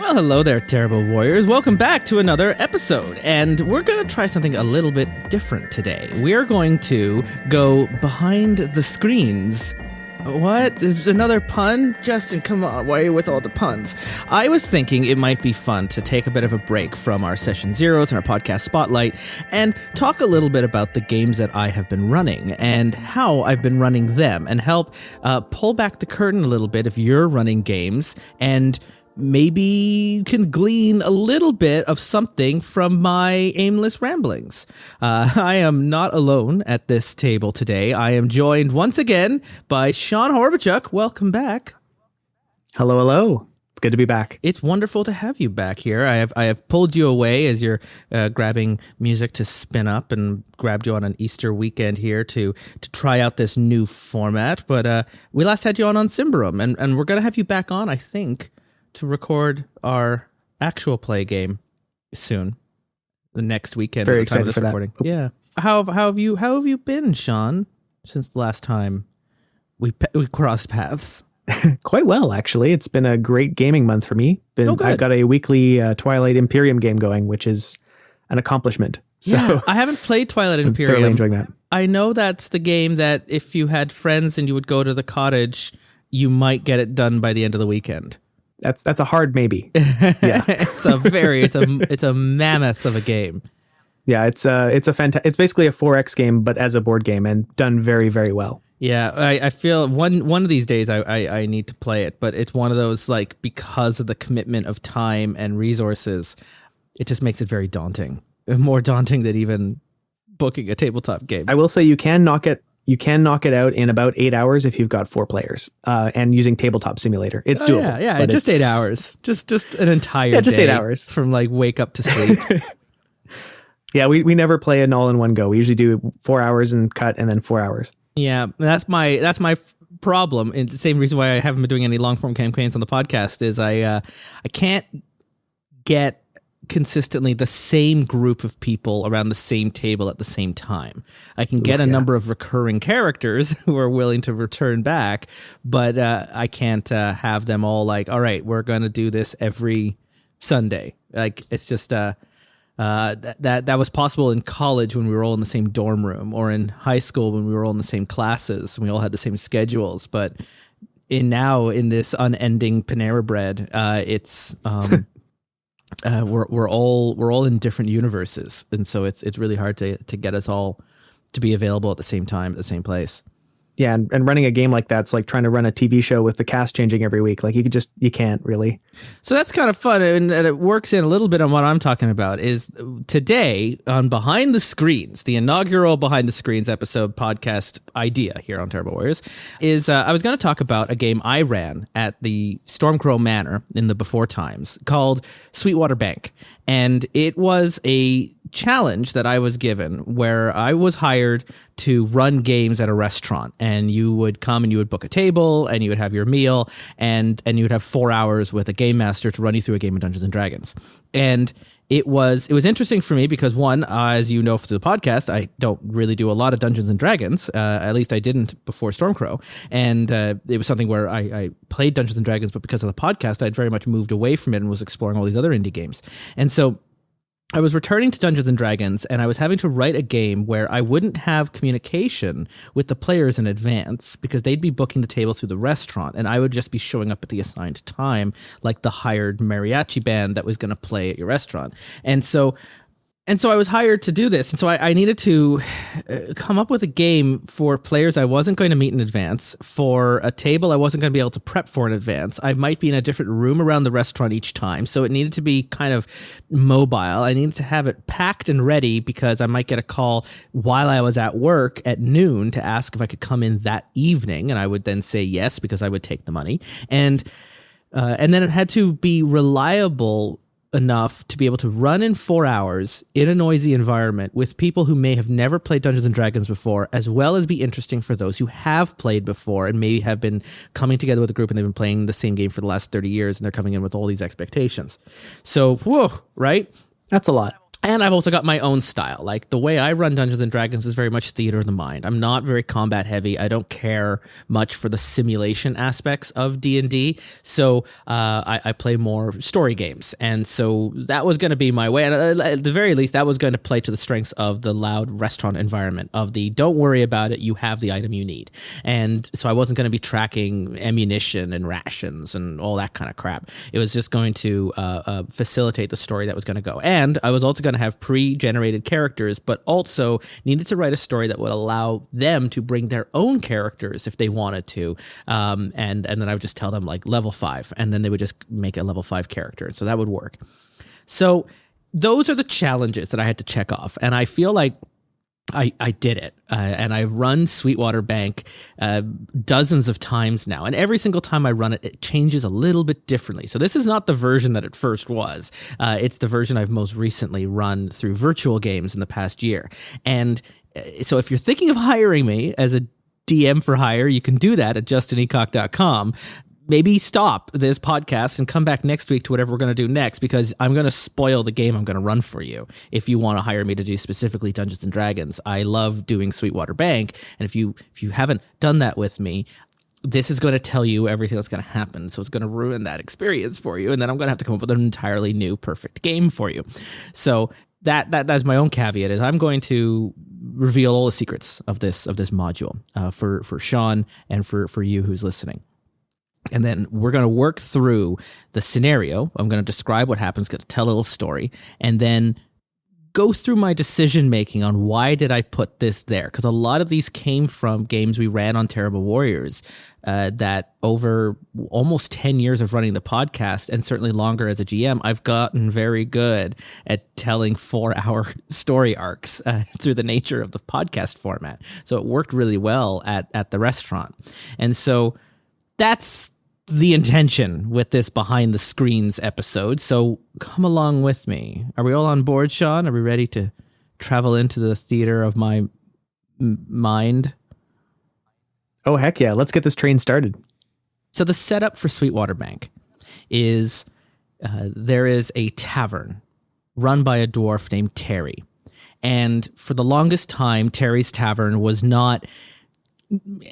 Well, hello there, Terrible Warriors. Welcome back to another episode. And we're going to try something a little bit different today. We're going to go behind the screens. What? Is another pun? Justin, come on, why are you with all the puns? I was thinking it might be fun to take a bit of a break from our Session Zeros and our podcast Spotlight and talk a little bit about the games that I have been running and how I've been running them and help pull back the curtain a little bit if you're running games and maybe you can glean a little bit of something from my aimless ramblings. I am not alone at this table today. I am joined once again by Sean Horbatiuk. Welcome back. Hello, hello. It's good to be back. It's wonderful to have you back here. I have pulled you away as you're grabbing music to spin up and grabbed you on an Easter weekend here to try out this new format. But we last had you on Symbaroum, and we're going to have you back on, I think, to record our actual play game soon, the next weekend. Very excited for recording. That. Yeah. How have you been, Sean, since the last time we crossed paths? Quite well, actually. It's been a great gaming month for me. I've got a weekly Twilight Imperium game going, which is an accomplishment. So yeah, I haven't played Twilight Imperium. I'm thoroughly enjoying that. I know that's the game that if you had friends and you would go to the cottage, you might get it done by the end of the weekend. That's a hard maybe. Yeah, it's a mammoth of a game. Yeah, it's basically a 4X game, but as a board game and done very, very well. Yeah, I feel one of these days I need to play it, but it's one of those, like, because of the commitment of time and resources, it just makes it very daunting. More daunting than even booking a tabletop game. I will say you can knock it out in about 8 hours if you've got 4 players and using Tabletop Simulator. It's doable. Yeah, just 8 hours. Just an entire just day 8 hours from like wake up to sleep. Yeah, we never play it all in one go. We usually do 4 hours and cut and then 4 hours. Yeah, that's my problem. And the same reason why I haven't been doing any long form campaigns on the podcast is I can't get consistently the same group of people around the same table at the same time. I can get a number of recurring characters who are willing to return back, but I can't have them all like, all right, we're going to do this every Sunday. Like, it's just that was possible in college when we were all in the same dorm room, or in high school when we were all in the same classes and we all had the same schedules. But in this unending Panera Bread, it's we're all in different universes, and so it's really hard to get us all to be available at the same time at the same place. Yeah, and running a game like that's like trying to run a TV show with the cast changing every week. Like you can't really. So that's kind of fun, and it works in a little bit on what I'm talking about. Is today on Behind the Screens, the inaugural Behind the Screens episode podcast idea here on Terrible Warriors, is I was going to talk about a game I ran at the Stormcrow Manor in the before times called Sweetwater Bank, and it was a challenge that I was given where I was hired to run games at a restaurant, and you would come and you would book a table and you would have your meal and you would have 4 hours with a game master to run you through a game of Dungeons and Dragons. And it was interesting for me because, one, as you know through the podcast, I don't really do a lot of Dungeons and Dragons. At least I didn't before Stormcrow. And it was something where I played Dungeons and Dragons, but because of the podcast, I'd very much moved away from it and was exploring all these other indie games. And so I was returning to Dungeons & Dragons, and I was having to write a game where I wouldn't have communication with the players in advance because they'd be booking the table through the restaurant, and I would just be showing up at the assigned time, like the hired mariachi band that was going to play at your restaurant. And so I was hired to do this. And so I needed to come up with a game for players I wasn't going to meet in advance, for a table I wasn't going to be able to prep for in advance. I might be in a different room around the restaurant each time. So it needed to be kind of mobile. I needed to have it packed and ready because I might get a call while I was at work at noon to ask if I could come in that evening. And I would then say yes, because I would take the money. And then it had to be reliable enough to be able to run in 4 hours in a noisy environment with people who may have never played Dungeons and Dragons before, as well as be interesting for those who have played before and maybe have been coming together with a group and they've been playing the same game for the last 30 years and they're coming in with all these expectations. So, whoa, right? That's a lot. And I've also got my own style. Like the way I run Dungeons and Dragons is very much theater of the mind. I'm not very combat heavy. I don't care much for the simulation aspects of D&D. So I play more story games. And so that was going to be my way. And at the very least, that was going to play to the strengths of the loud restaurant environment, of the don't worry about it, you have the item you need. And so I wasn't going to be tracking ammunition and rations and all that kind of crap. It was just going to facilitate the story that was going to go. And I was also going to have pre-generated characters, but also needed to write a story that would allow them to bring their own characters if they wanted to. And then I would just tell them like level 5, and then they would just make a level 5 character. So that would work. So those are the challenges that I had to check off. And I feel like I did it, and I've run Sweetwater Bank dozens of times now, and every single time I run it, it changes a little bit differently. So this is not the version that it first was. It's the version I've most recently run through virtual games in the past year. And so if you're thinking of hiring me as a DM for hire, you can do that at justineacock.com. Maybe stop this podcast and come back next week to whatever we're going to do next, because I'm going to spoil the game I'm going to run for you if you want to hire me to do specifically Dungeons and Dragons. I love doing Sweetwater Bank, and if you haven't done that with me, this is going to tell you everything that's going to happen. So it's going to ruin that experience for you, and then I'm going to have to come up with an entirely new perfect game for you. So that's my own caveat, is I'm going to reveal all the secrets of this module for Sean and for you who's listening. And then we're going to work through the scenario. I'm going to describe what happens, going to tell a little story, and then go through my decision-making on why did I put this there. Because a lot of these came from games we ran on Terrible Warriors that over almost 10 years of running the podcast, and certainly longer as a GM, I've gotten very good at telling 4-hour story arcs through the nature of the podcast format. So it worked really well at the restaurant. And so that's the intention with this behind the screens episode. So come along with me. Are we all on board, Sean? Are we ready to travel into the theater of my mind? Oh, heck yeah. Let's get this train started. So the setup for Sweetwater Bank is there is a tavern run by a dwarf named Terry. And for the longest time, Terry's Tavern was not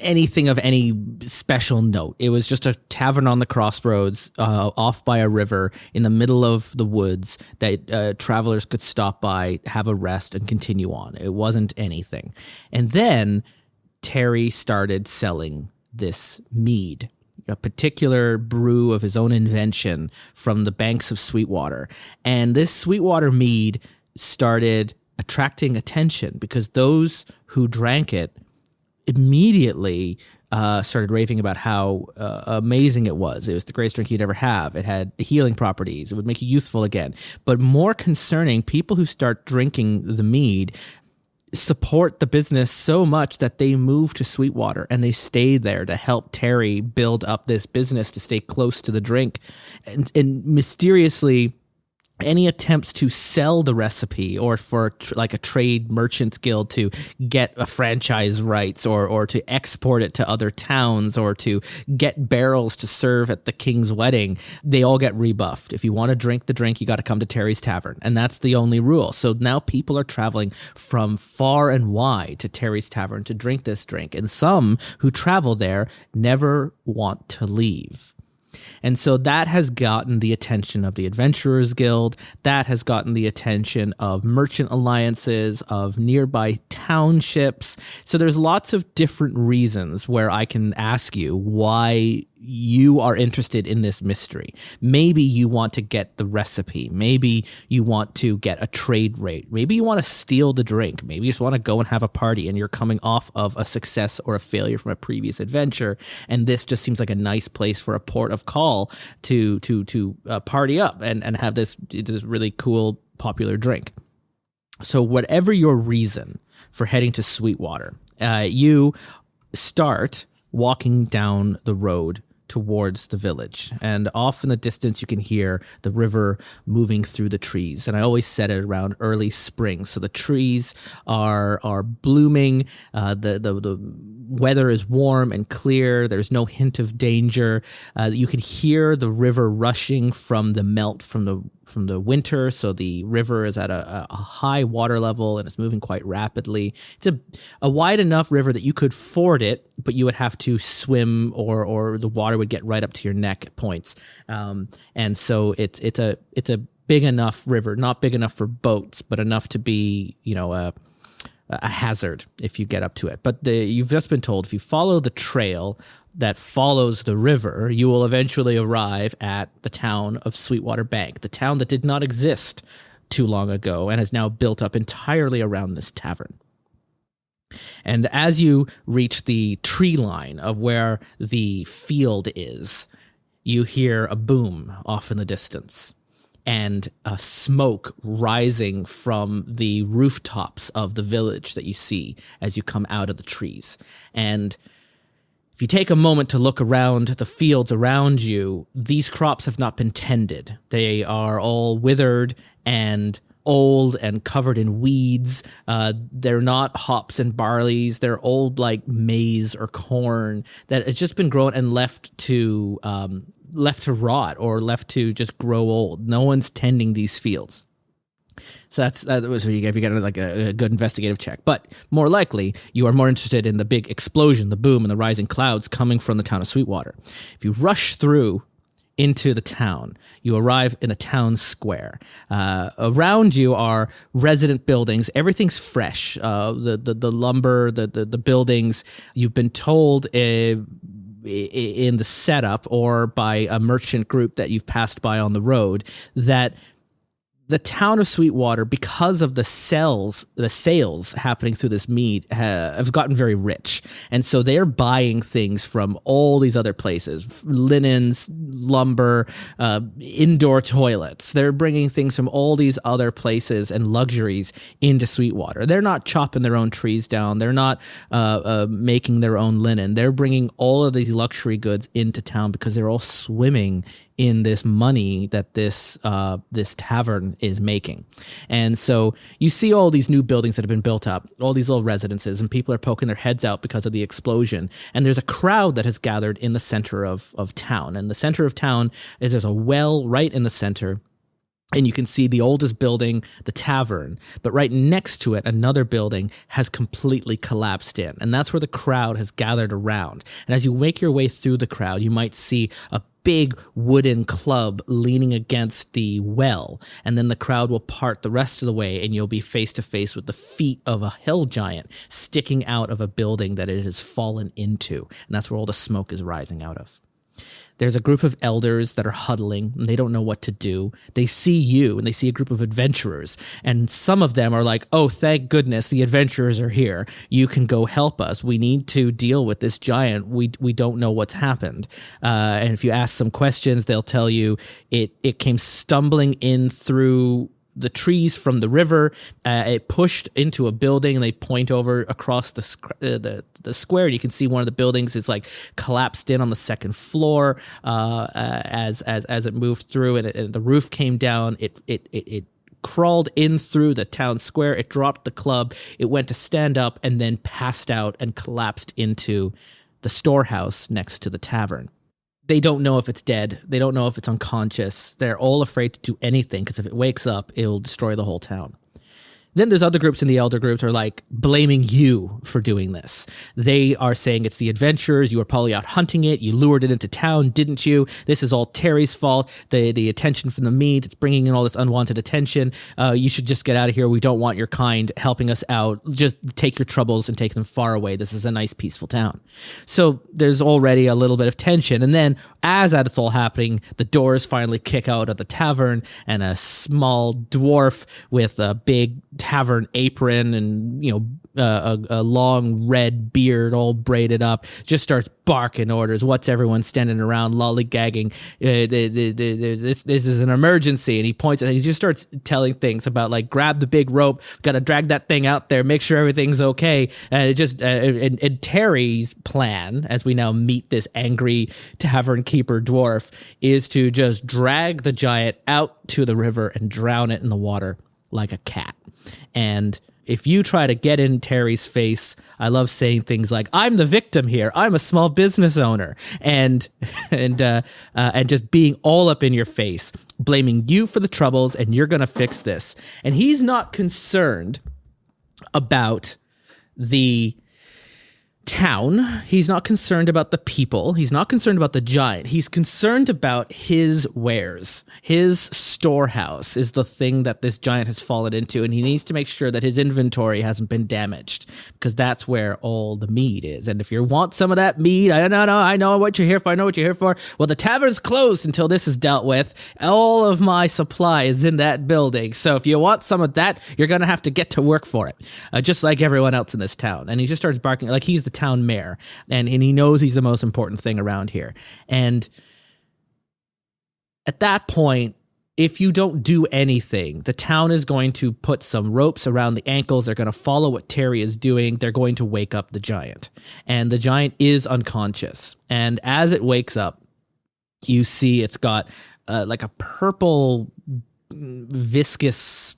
anything of any special note. It was just a tavern on the crossroads off by a river in the middle of the woods that travelers could stop by, have a rest, and continue on. It wasn't anything. And then Terry started selling this mead, a particular brew of his own invention from the banks of Sweetwater. And this Sweetwater mead started attracting attention because those who drank it immediately started raving about how amazing it was. It was the greatest drink you'd ever have. It had healing properties. It would make you youthful again. But more concerning, people who start drinking the mead support the business so much that they move to Sweetwater and they stay there to help Terry build up this business to stay close to the drink. And mysteriously, any attempts to sell the recipe or for like a trade merchants guild to get a franchise rights or to export it to other towns or to get barrels to serve at the king's wedding, they all get rebuffed. If you want to drink the drink, you got to come to Terry's Tavern. And that's the only rule. So now people are traveling from far and wide to Terry's Tavern to drink this drink. And some who travel there never want to leave. And so that has gotten the attention of the Adventurers Guild. That has gotten the attention of merchant alliances, of nearby townships. So there's lots of different reasons where I can ask you why you are interested in this mystery. Maybe you want to get the recipe. Maybe you want to get a trade rate. Maybe you want to steal the drink. Maybe you just want to go and have a party and you're coming off of a success or a failure from a previous adventure. And this just seems like a nice place for a port of call to party up and have this really cool, popular drink. So whatever your reason for heading to Sweetwater, you start walking down the road towards the village. And off in the distance, you can hear the river moving through the trees. And I always set it around early spring. So the trees are blooming. The weather is warm and clear. There's no hint of danger. You can hear the river rushing from the melt from the winter, so the river is at a high water level and it's moving quite rapidly. It's a wide enough river that you could ford it, but you would have to swim, or the water would get right up to your neck at points. And so it's a big enough river, not big enough for boats, but enough to be, a hazard if you get up to it. But you've just been told if you follow the trail that follows the river, you will eventually arrive at the town of Sweetwater Bank, the town that did not exist too long ago and has now built up entirely around this tavern. And as you reach the tree line of where the field is, you hear a boom off in the distance and a smoke rising from the rooftops of the village that you see as you come out of the trees. And if you take a moment to look around the fields around you, these crops have not been tended. They are all withered and old and covered in weeds. They're not hops and barleys. They're old like maize or corn that has just been grown and left to rot or left to just grow old. No one's tending these fields. So that was if you get like a good investigative check. But more likely, you are more interested in the big explosion, the boom, and the rising clouds coming from the town of Sweetwater. If you rush through into the town, you arrive in the town square. Around you are resident buildings. Everything's fresh. The lumber, the buildings. You've been told in the setup or by a merchant group that you've passed by on the road that the town of Sweetwater, because of the sales happening through this mead, have gotten very rich. And so they're buying things from all these other places, linens, lumber, indoor toilets. They're bringing things from all these other places and luxuries into Sweetwater. They're not chopping their own trees down. They're not making their own linen. They're bringing all of these luxury goods into town because they're all swimming in this money that this tavern is making. And so you see all these new buildings that have been built up, all these little residences, and people are poking their heads out because of the explosion. And there's a crowd that has gathered in the center of town. And the center of town is there's a well right in the center. And you can see the oldest building, the tavern, but right next to it, another building has completely collapsed in. And that's where the crowd has gathered around. And as you make your way through the crowd, you might see a big wooden club leaning against the well. And then the crowd will part the rest of the way and you'll be face to face with the feet of a hill giant sticking out of a building that it has fallen into. And that's where all the smoke is rising out of. There's a group of elders that are huddling and they don't know what to do. They see you and they see a group of adventurers. And some of them are like, oh, thank goodness the adventurers are here. You can go help us. We need to deal with this giant. We don't know what's happened. And if you ask some questions, they'll tell you it came stumbling in through the trees from the river. It pushed into a building, and they point over across the square. And you can see one of the buildings is like collapsed in on the second floor as it moved through, and the roof came down. It crawled in through the town square. It dropped the club. It went to stand up and then passed out and collapsed into the storehouse next to the tavern. They don't know if it's dead. They don't know if it's unconscious. They're all afraid to do anything because if it wakes up, it'll destroy the whole town. Then there's other groups in the elder groups are like blaming you for doing this. They are saying it's the adventurers. You were probably out hunting it. You lured it into town, didn't you? This is all Terry's fault. The attention from the meat, it's bringing in all this unwanted attention. You should just get out of here. We don't want your kind helping us out. Just take your troubles and take them far away. This is a nice, peaceful town. So there's already a little bit of tension. And then as that is all happening, the doors finally kick out of the tavern and a small dwarf with a big tavern apron and a long red beard all braided up just starts barking orders. What's everyone standing around lollygagging? This is an emergency. And he points at it. He just starts telling things about like grab the big rope, got to drag that thing out there, make sure everything's okay. And Terry's plan, as we now meet this angry tavern keeper dwarf, is to just drag the giant out to the river and drown it in the water like a cat. And if you try to get in Terry's face, I love saying things like, I'm the victim here. I'm a small business owner. And just being all up in your face, blaming you for the troubles, and you're going to fix this. And he's not concerned about the town. He's not concerned about the people. He's not concerned about the giant. He's concerned about his wares. His storehouse is the thing that this giant has fallen into, and he needs to make sure that his inventory hasn't been damaged, because that's where all the mead is. And if you want some of that mead, I know what you're here for. I know what you're here for. Well, the tavern's closed until this is dealt with. All of my supply is in that building. So if you want some of that, you're going to have to get to work for it, just like everyone else in this town. And he just starts barking like he's the town mayor, and he knows he's the most important thing around here. And at that point, if you don't do anything, the town is going to put some ropes around the ankles. They're going to follow what Terry is doing. They're going to wake up the giant, and the giant is unconscious. And as it wakes up, you see it's got like a purple viscous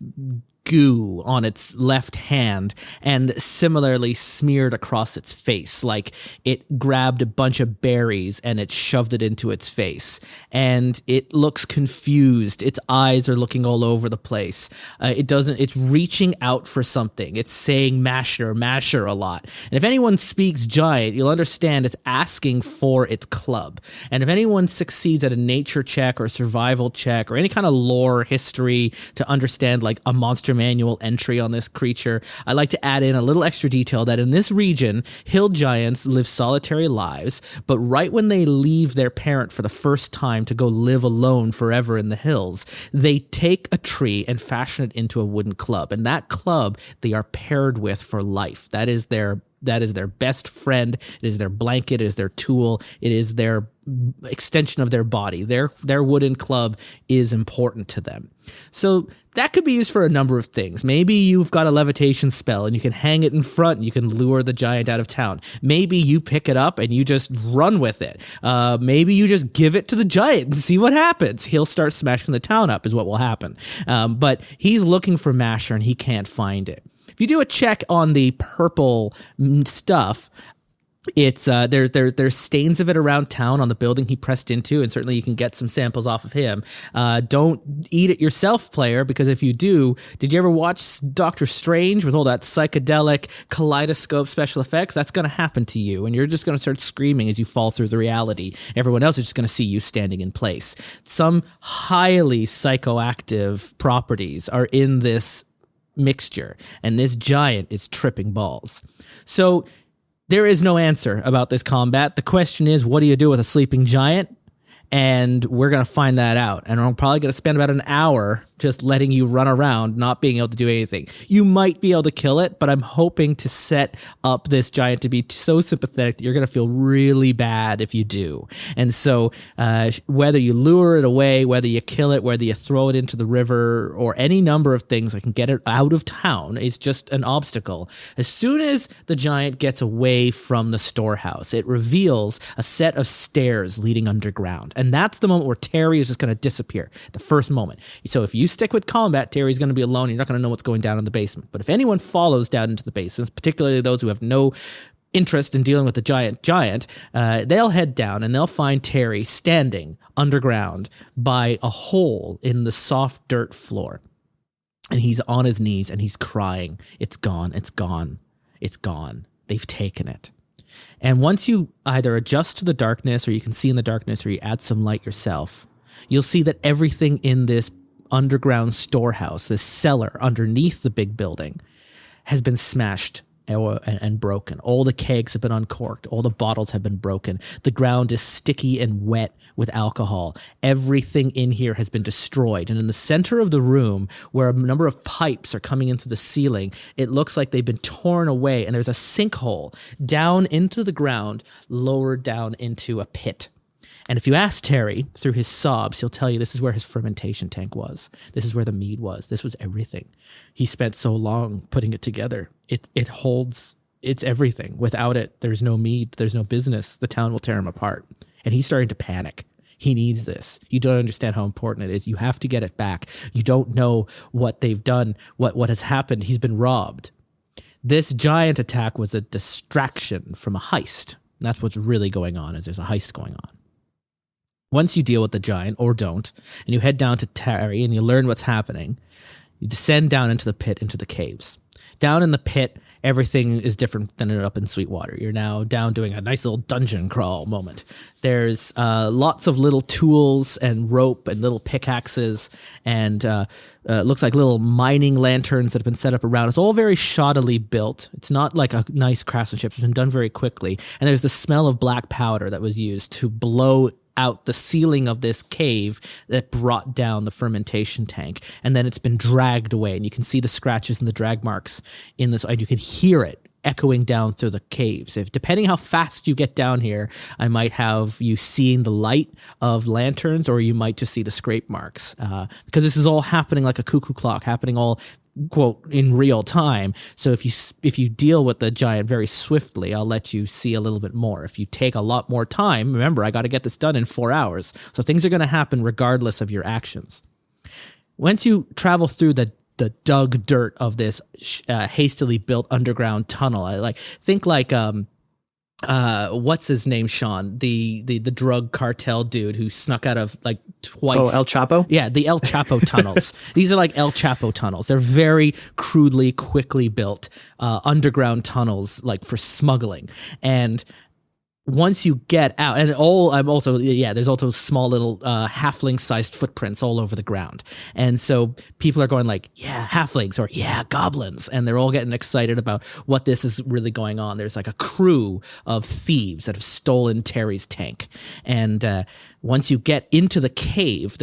goo on its left hand, and similarly smeared across its face, like it grabbed a bunch of berries and it shoved it into its face, and it looks confused. Its eyes are looking all over the place. It's reaching out for something. It's saying masher a lot. And if anyone speaks giant, you'll understand it's asking for its club. And if anyone succeeds at a nature check or a survival check or any kind of lore history to understand like a monster manual entry on this creature, I like to add in a little extra detail that in this region, hill giants live solitary lives, but right when they leave their parent for the first time to go live alone forever in the hills, they take a tree and fashion it into a wooden club. And that club they are paired with for life. That is their best friend. It is their blanket. It is their tool. It is their extension of their body. Their wooden club is important to them. So that could be used for a number of things. Maybe you've got a levitation spell and you can hang it in front and you can lure the giant out of town. Maybe you pick it up and you just run with it. Maybe you just give it to the giant and see what happens. He'll start smashing the town up is what will happen. But he's looking for Masher and he can't find it. If you do a check on the purple stuff, it's there's stains of it around town on the building he pressed into, and certainly you can get some samples off of him. Don't eat it yourself, player, because if you do, did you ever watch Doctor Strange with all that psychedelic kaleidoscope special effects? That's going to happen to you, and you're just going to start screaming as you fall through the reality. Everyone else is just going to see you standing in place. Some highly psychoactive properties are in this mixture, and this giant is tripping balls. So there is no answer about this combat. The question is, what do you do with a sleeping giant? And we're going to find that out. And I'm probably going to spend about an hour just letting you run around, not being able to do anything. You might be able to kill it, but I'm hoping to set up this giant to be so sympathetic that you're going to feel really bad if you do. And so whether you lure it away, whether you kill it, whether you throw it into the river, or any number of things that can get it out of town is just an obstacle. As soon as the giant gets away from the storehouse, it reveals a set of stairs leading underground. And that's the moment where Terry is just going to disappear, the first moment. So if you stick with combat, Terry's going to be alone. You're not going to know what's going down in the basement. But if anyone follows down into the basement, particularly those who have no interest in dealing with the giant, they'll head down and they'll find Terry standing underground by a hole in the soft dirt floor. And he's on his knees and he's crying. It's gone. It's gone. It's gone. They've taken it. And once you either adjust to the darkness, or you can see in the darkness, or you add some light yourself, you'll see that everything in this underground storehouse, this cellar underneath the big building, has been smashed and broken. All the kegs have been uncorked. All the bottles have been broken. The ground is sticky and wet with alcohol. Everything in here has been destroyed. And in the center of the room, where a number of pipes are coming into the ceiling, it looks like they've been torn away, and there's a sinkhole down into the ground, lowered down into a pit. And if you ask Terry, through his sobs, he'll tell you this is where his fermentation tank was. This is where the mead was. This was everything. He spent so long putting it together. It holds, it's everything. Without it, there's no mead, there's no business. The town will tear him apart. And he's starting to panic. He needs this. You don't understand how important it is. You have to get it back. You don't know what they've done, what has happened. He's been robbed. This giant attack was a distraction from a heist. And that's what's really going on, is there's a heist going on. Once you deal with the giant, or don't, and you head down to Terry and you learn what's happening, you descend down into the pit, into the caves. Down in the pit, everything is different than up in Sweetwater. You're now down doing a nice little dungeon crawl moment. There's lots of little tools and rope and little pickaxes and looks like little mining lanterns that have been set up around. It's all very shoddily built. It's not like a nice craftsmanship. It's been done very quickly. And there's the smell of black powder that was used to blow out the ceiling of this cave that brought down the fermentation tank. And then it's been dragged away, and you can see the scratches and the drag marks in this, and you can hear it echoing down through the caves. If depending how fast you get down here, I might have you seeing the light of lanterns, or you might just see the scrape marks, because this is all happening like a cuckoo clock, happening all, quote, in real time. So if you deal with the giant very swiftly, I'll let you see a little bit more. If you take a lot more time, remember, I got to get this done in 4 hours. So things are going to happen regardless of your actions. Once you travel through the dug dirt of this hastily built underground tunnel, think like what's his name, Sean? The drug cartel dude who snuck out of like twice. Oh, El Chapo? Yeah, the El Chapo tunnels. These are like El Chapo tunnels. They're very crudely, quickly built underground tunnels, like for smuggling. And once you get out, and there's also small little halfling-sized footprints all over the ground. And so people are going like, yeah, halflings, or yeah, goblins. And they're all getting excited about what this is really going on. There's like a crew of thieves that have stolen Terry's tank. And once you get into the cave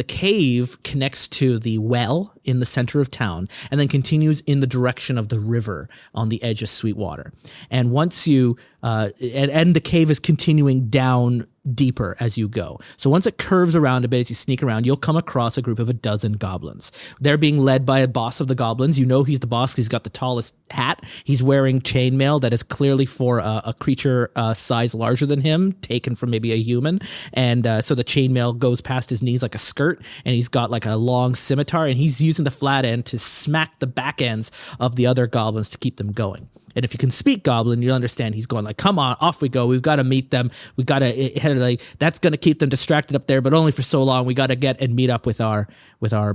connects to the well in the center of town and then continues in the direction of the river on the edge of Sweetwater. And once you, and the cave is continuing down deeper as you go. So once it curves around a bit, as you sneak around, you'll come across a group of 12 goblins. They're being led by a boss of the goblins. You know he's the boss. He's got the tallest hat. He's wearing chainmail that is clearly for a creature size larger than him, taken from maybe a human. And so the chainmail goes past his knees like a skirt, and he's got like a long scimitar, and he's using the flat end to smack the back ends of the other goblins to keep them going. And if you can speak Goblin, you'll understand he's going like, come on, off we go. We've got to meet them. We got to that's going to keep them distracted up there, but only for so long. We got to get and meet up with our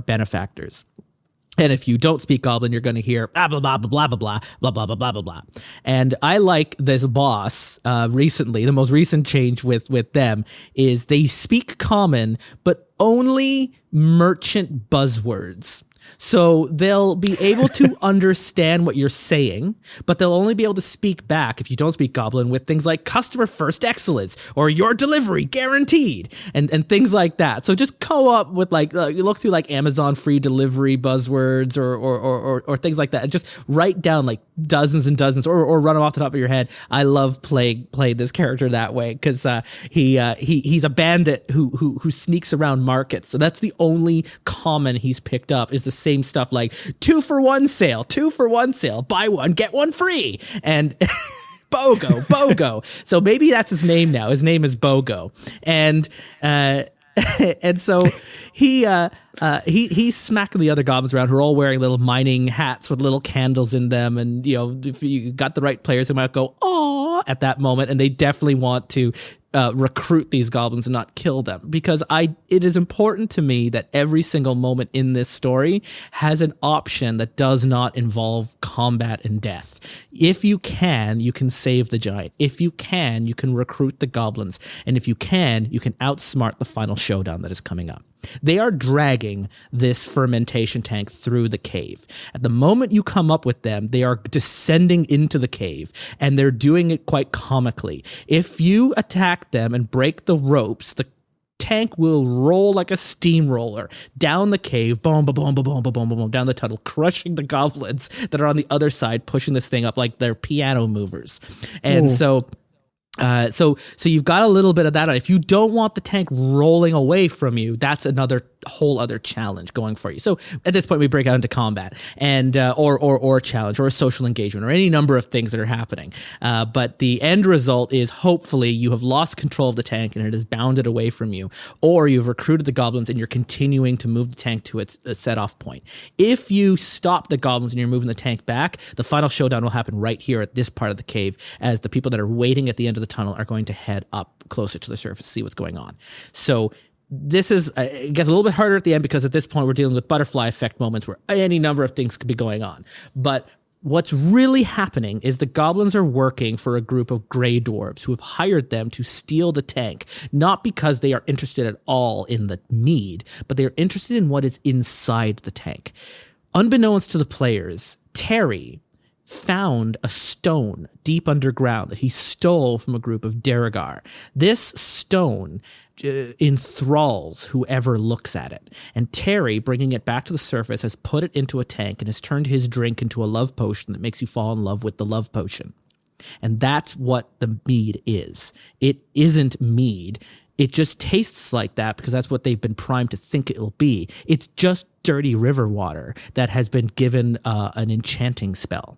benefactors. And if you don't speak Goblin, you're going to hear blah, blah, blah, blah, blah, blah, blah, blah, blah, blah, blah, blah. And I like this boss recently. The most recent change with them is they speak common, but only merchant buzzwords. So they'll be able to understand what you're saying, but they'll only be able to speak back, if you don't speak Goblin, with things like customer first excellence or your delivery guaranteed and things like that. So just go up with you look through like Amazon free delivery buzzwords or things like that, and just write down like dozens and dozens or run them off the top of your head. I love play this character that way because he's a bandit who sneaks around markets. So that's the only common he's picked up, is the same stuff like 2 for 1 sale, buy one, get one free. And BOGO. So maybe that's his name now. His name is BOGO. And so he's smacking the other goblins around who are all wearing little mining hats with little candles in them. And, you know, if you got the right players, they might go, "Aw," at that moment. And they definitely want to recruit these goblins and not kill them, because it is important to me that every single moment in this story has an option that does not involve combat and death. If you can save the giant. If you can recruit the goblins. And if you can outsmart the final showdown that is coming up. They are dragging this fermentation tank through the cave. At the moment you come up with them, they are descending into the cave, and they're doing it quite comically. If you attack them and break the ropes, the tank will roll like a steamroller down the cave, boom, boom, boom, boom, boom, boom, boom, down the tunnel, crushing the goblins that are on the other side, pushing this thing up like they're piano movers. And so So you've got a little bit of that. If you don't want the tank rolling away from you, that's another whole other challenge going for you. So at this point, we break out into combat and or a challenge or a social engagement or any number of things that are happening. But the end result is hopefully you have lost control of the tank and it has bounded away from you, or you've recruited the goblins and you're continuing to move the tank to its set off point. If you stop the goblins and you're moving the tank back, the final showdown will happen right here at this part of the cave, as the people that are waiting at the end of the tunnel are going to head up closer to the surface to see what's going on. So this is, it gets a little bit harder at the end because at this point we're dealing with butterfly effect moments where any number of things could be going on. But what's really happening is the goblins are working for a group of gray dwarves who have hired them to steal the tank, not because they are interested at all in the mead, but they are interested in what is inside the tank. Unbeknownst to the players, Terry found a stone deep underground that he stole from a group of Derigar. This stone enthralls whoever looks at it. And Terry, bringing it back to the surface, has put it into a tank and has turned his drink into a love potion that makes you fall in love with the love potion. And that's what the mead is. It isn't mead. It just tastes like that because that's what they've been primed to think it'll be. It's just dirty river water that has been given an enchanting spell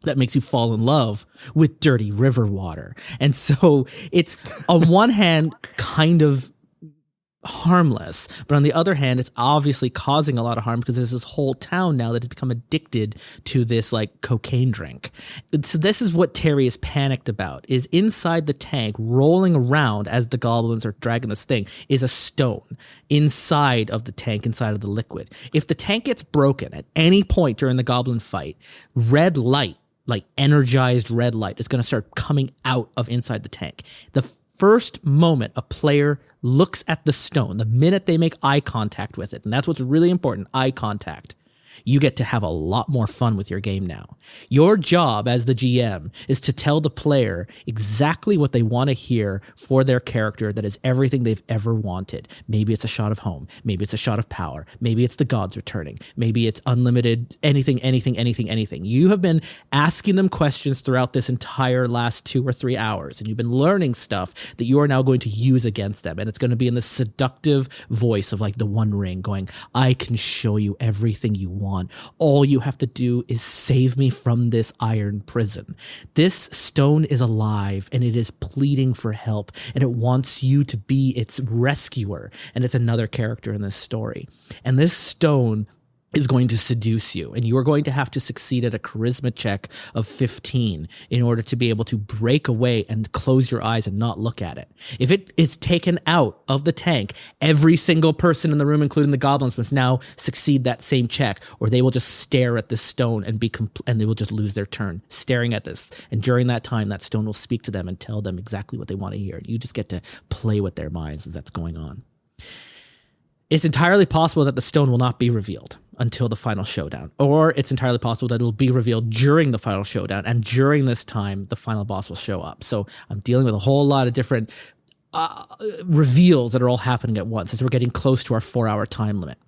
that makes you fall in love with dirty river water. And so it's, on one hand, kind of harmless, but on the other hand, it's obviously causing a lot of harm because there's this whole town now that has become addicted to this like cocaine drink. So this is what Terry is panicked about, is inside the tank, rolling around as the goblins are dragging this thing, is a stone inside of the tank, inside of the liquid. If the tank gets broken at any point during the goblin fight, red light, like energized red light, is going to start coming out of inside the tank. The first moment a player looks at the stone, the minute they make eye contact with it, and that's what's really important, eye contact, you get to have a lot more fun with your game now. Your job as the GM is to tell the player exactly what they want to hear for their character that is everything they've ever wanted. Maybe it's a shot of home. Maybe it's a shot of power. Maybe it's the gods returning. Maybe it's unlimited anything. You have been asking them questions throughout this entire last 2 or 3 hours, and you've been learning stuff that you are now going to use against them. And it's going to be in the seductive voice of like the One Ring going, I can show you everything you want. All you have to do is save me from this iron prison. This stone is alive and it is pleading for help and it wants you to be its rescuer. And it's another character in this story. And this stone is going to seduce you, and you are going to have to succeed at a charisma check of 15 in order to be able to break away and close your eyes and not look at it. If it is taken out of the tank, every single person in the room, including the goblins, must now succeed that same check, or they will just stare at this stone and and they will just lose their turn staring at this. And during that time, that stone will speak to them and tell them exactly what they want to hear. You just get to play with their minds as that's going on. It's entirely possible that the stone will not be revealed until the final showdown, or it's entirely possible that it will be revealed during the final showdown, and during this time, the final boss will show up. So I'm dealing with a whole lot of different reveals that are all happening at once as we're getting close to our 4-hour time limit.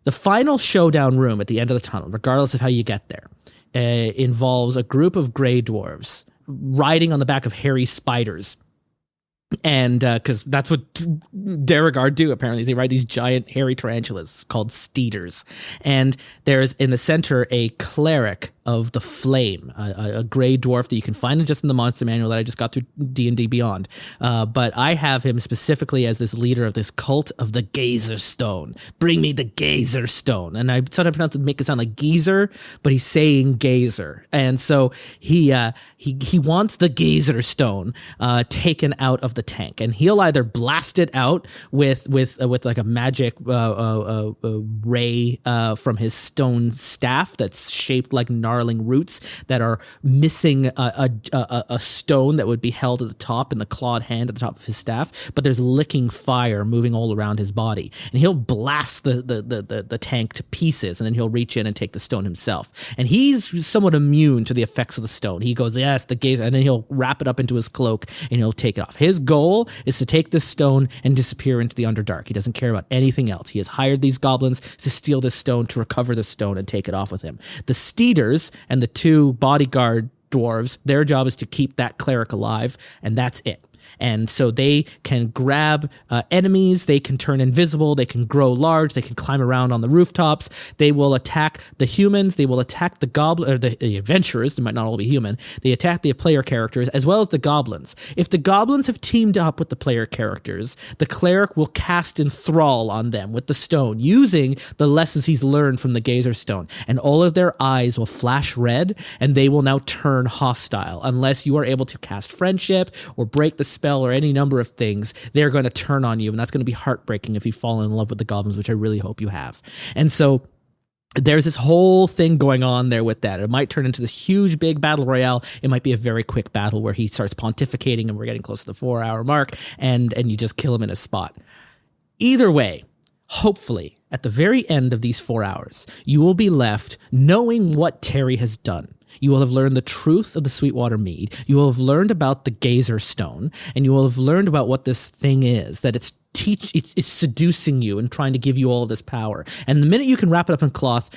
The final showdown room at the end of the tunnel, regardless of how you get there, involves a group of gray dwarves riding on the back of hairy spiders. And because that's what Derigar do, apparently. They ride these giant hairy tarantulas called steeders. And there's in the center a cleric of the flame, a gray dwarf that you can find just in the monster manual that I just got through D&D Beyond. But I have him specifically as this leader of this cult of the Gazer Stone. Bring me the Gazer Stone. And I sometimes pronounce it, make it sound like geezer, but he's saying gazer. And so he wants the Gazer Stone taken out of the tank, and he'll either blast it out with like a magic ray from his stone staff that's shaped like gnarling roots that are missing a stone that would be held at the top in the clawed hand at the top of his staff, but there's licking fire moving all around his body, and he'll blast the tank to pieces, and then he'll reach in and take the stone himself. And he's somewhat immune to the effects of the stone. He goes, yes, the gaze, and then he'll wrap it up into his cloak and he'll take it off. His goal is to take this stone and disappear into the Underdark. He doesn't care about anything else. He has hired these goblins to steal this stone, to recover the stone and take it off with him. The Steeders and the 2 bodyguard dwarves, their job is to keep that cleric alive, and that's it. And so they can grab enemies, they can turn invisible, they can grow large, they can climb around on the rooftops, they will attack the humans, they will attack the goblin or the adventurers, they might not all be human, they attack the player characters as well as the goblins. If the goblins have teamed up with the player characters, the cleric will cast Enthrall on them with the stone, using the lessons he's learned from the Gazer Stone, and all of their eyes will flash red, and they will now turn hostile. Unless you are able to cast Friendship or break the spell or any number of things, they're going to turn on you, and that's going to be heartbreaking if you fall in love with the goblins, which I really hope you have. And so there's this whole thing going on there with that. It might turn into this huge, big battle royale. It might be a very quick battle where he starts pontificating and we're getting close to the 4-hour mark, and you just kill him in a spot. Either way, hopefully, at the very end of these 4 hours, you will be left knowing what Terry has done. You will have learned the truth of the Sweetwater Mead. You will have learned about the Gazer Stone, and you will have learned about what this thing is, that it's seducing you and trying to give you all of this power. And the minute you can wrap it up in cloth,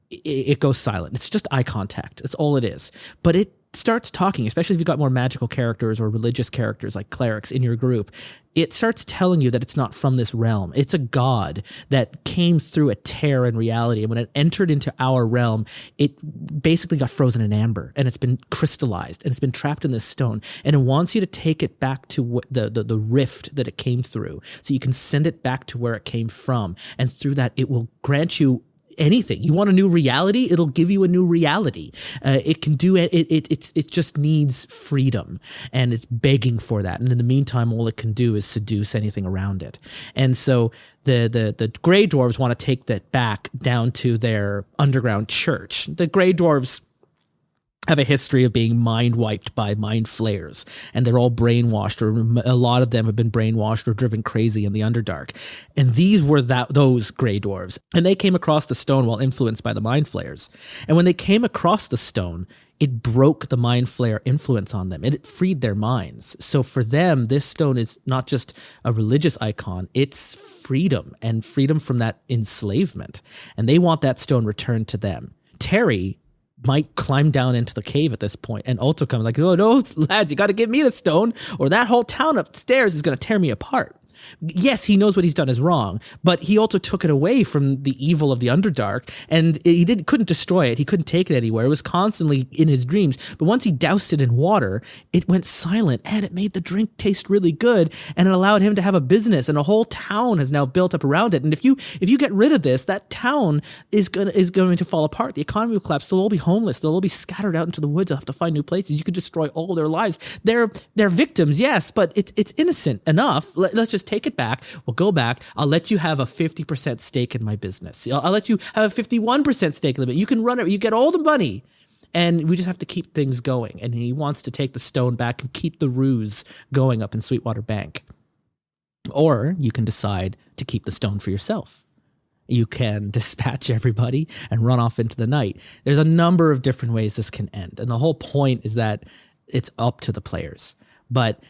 it goes silent. It's just eye contact. That's all it is. But it starts talking, especially if you've got more magical characters or religious characters like clerics in your group. It starts telling you that it's not from this realm. It's a god that came through a tear in reality. And when it entered into our realm, it basically got frozen in amber, and it's been crystallized, and it's been trapped in this stone. And it wants you to take it back to the rift that it came through, so you can send it back to where it came from. And through that, it will grant you anything. You want a new reality? It'll give you a new reality. It can do it. It just needs freedom, and it's begging for that. And in the meantime, all it can do is seduce anything around it. And so the Grey Dwarves want to take that back down to their underground church. The Grey Dwarves have a history of being mind wiped by mind flayers, and they're all brainwashed, or a lot of them have been brainwashed or driven crazy in the Underdark. And these were those Grey Dwarves, and they came across the stone while influenced by the mind flayers. And when they came across the stone, it broke the mind flayer influence on them, and it freed their minds. So for them, this stone is not just a religious icon, it's freedom, and freedom from that enslavement. And they want that stone returned to them. Terry might climb down into the cave at this point and also come like, oh no, lads, you got to give me the stone, or that whole town upstairs is going to tear me apart. Yes, he knows what he's done is wrong, but he also took it away from the evil of the Underdark, and he couldn't destroy it. He couldn't take it anywhere. It was constantly in his dreams. But once he doused it in water, it went silent, and it made the drink taste really good, and it allowed him to have a business, and a whole town has now built up around it. And if you get rid of this, that town is going to fall apart. The economy will collapse. They'll all be homeless. They'll all be scattered out into the woods. They'll have to find new places. You could destroy all their lives. They're victims, yes, but it's innocent enough. Let's just take it back. We'll go back. I'll let you have a 50% stake in my business. I'll let you have a 51% stake in it. You can run it. You get all the money. And we just have to keep things going. And he wants to take the stone back and keep the ruse going up in Sweetwater Bank. Or you can decide to keep the stone for yourself. You can dispatch everybody and run off into the night. There's a number of different ways this can end. And the whole point is that it's up to the players. But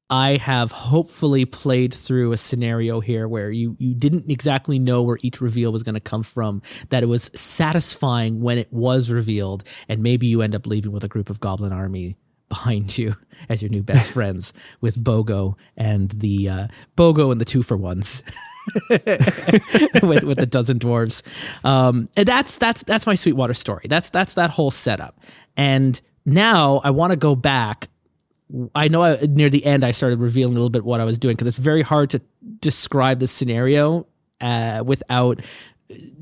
I have hopefully played through a scenario here where you didn't exactly know where each reveal was going to come from, that it was satisfying when it was revealed, and maybe you end up leaving with a group of goblin army behind you as your new best friends with Bogo and the 2-for-1s. with the dozen dwarves. And that's my Sweetwater story. That's that whole setup. And now I want to go back. I know near the end I started revealing a little bit what I was doing, because it's very hard to describe the scenario without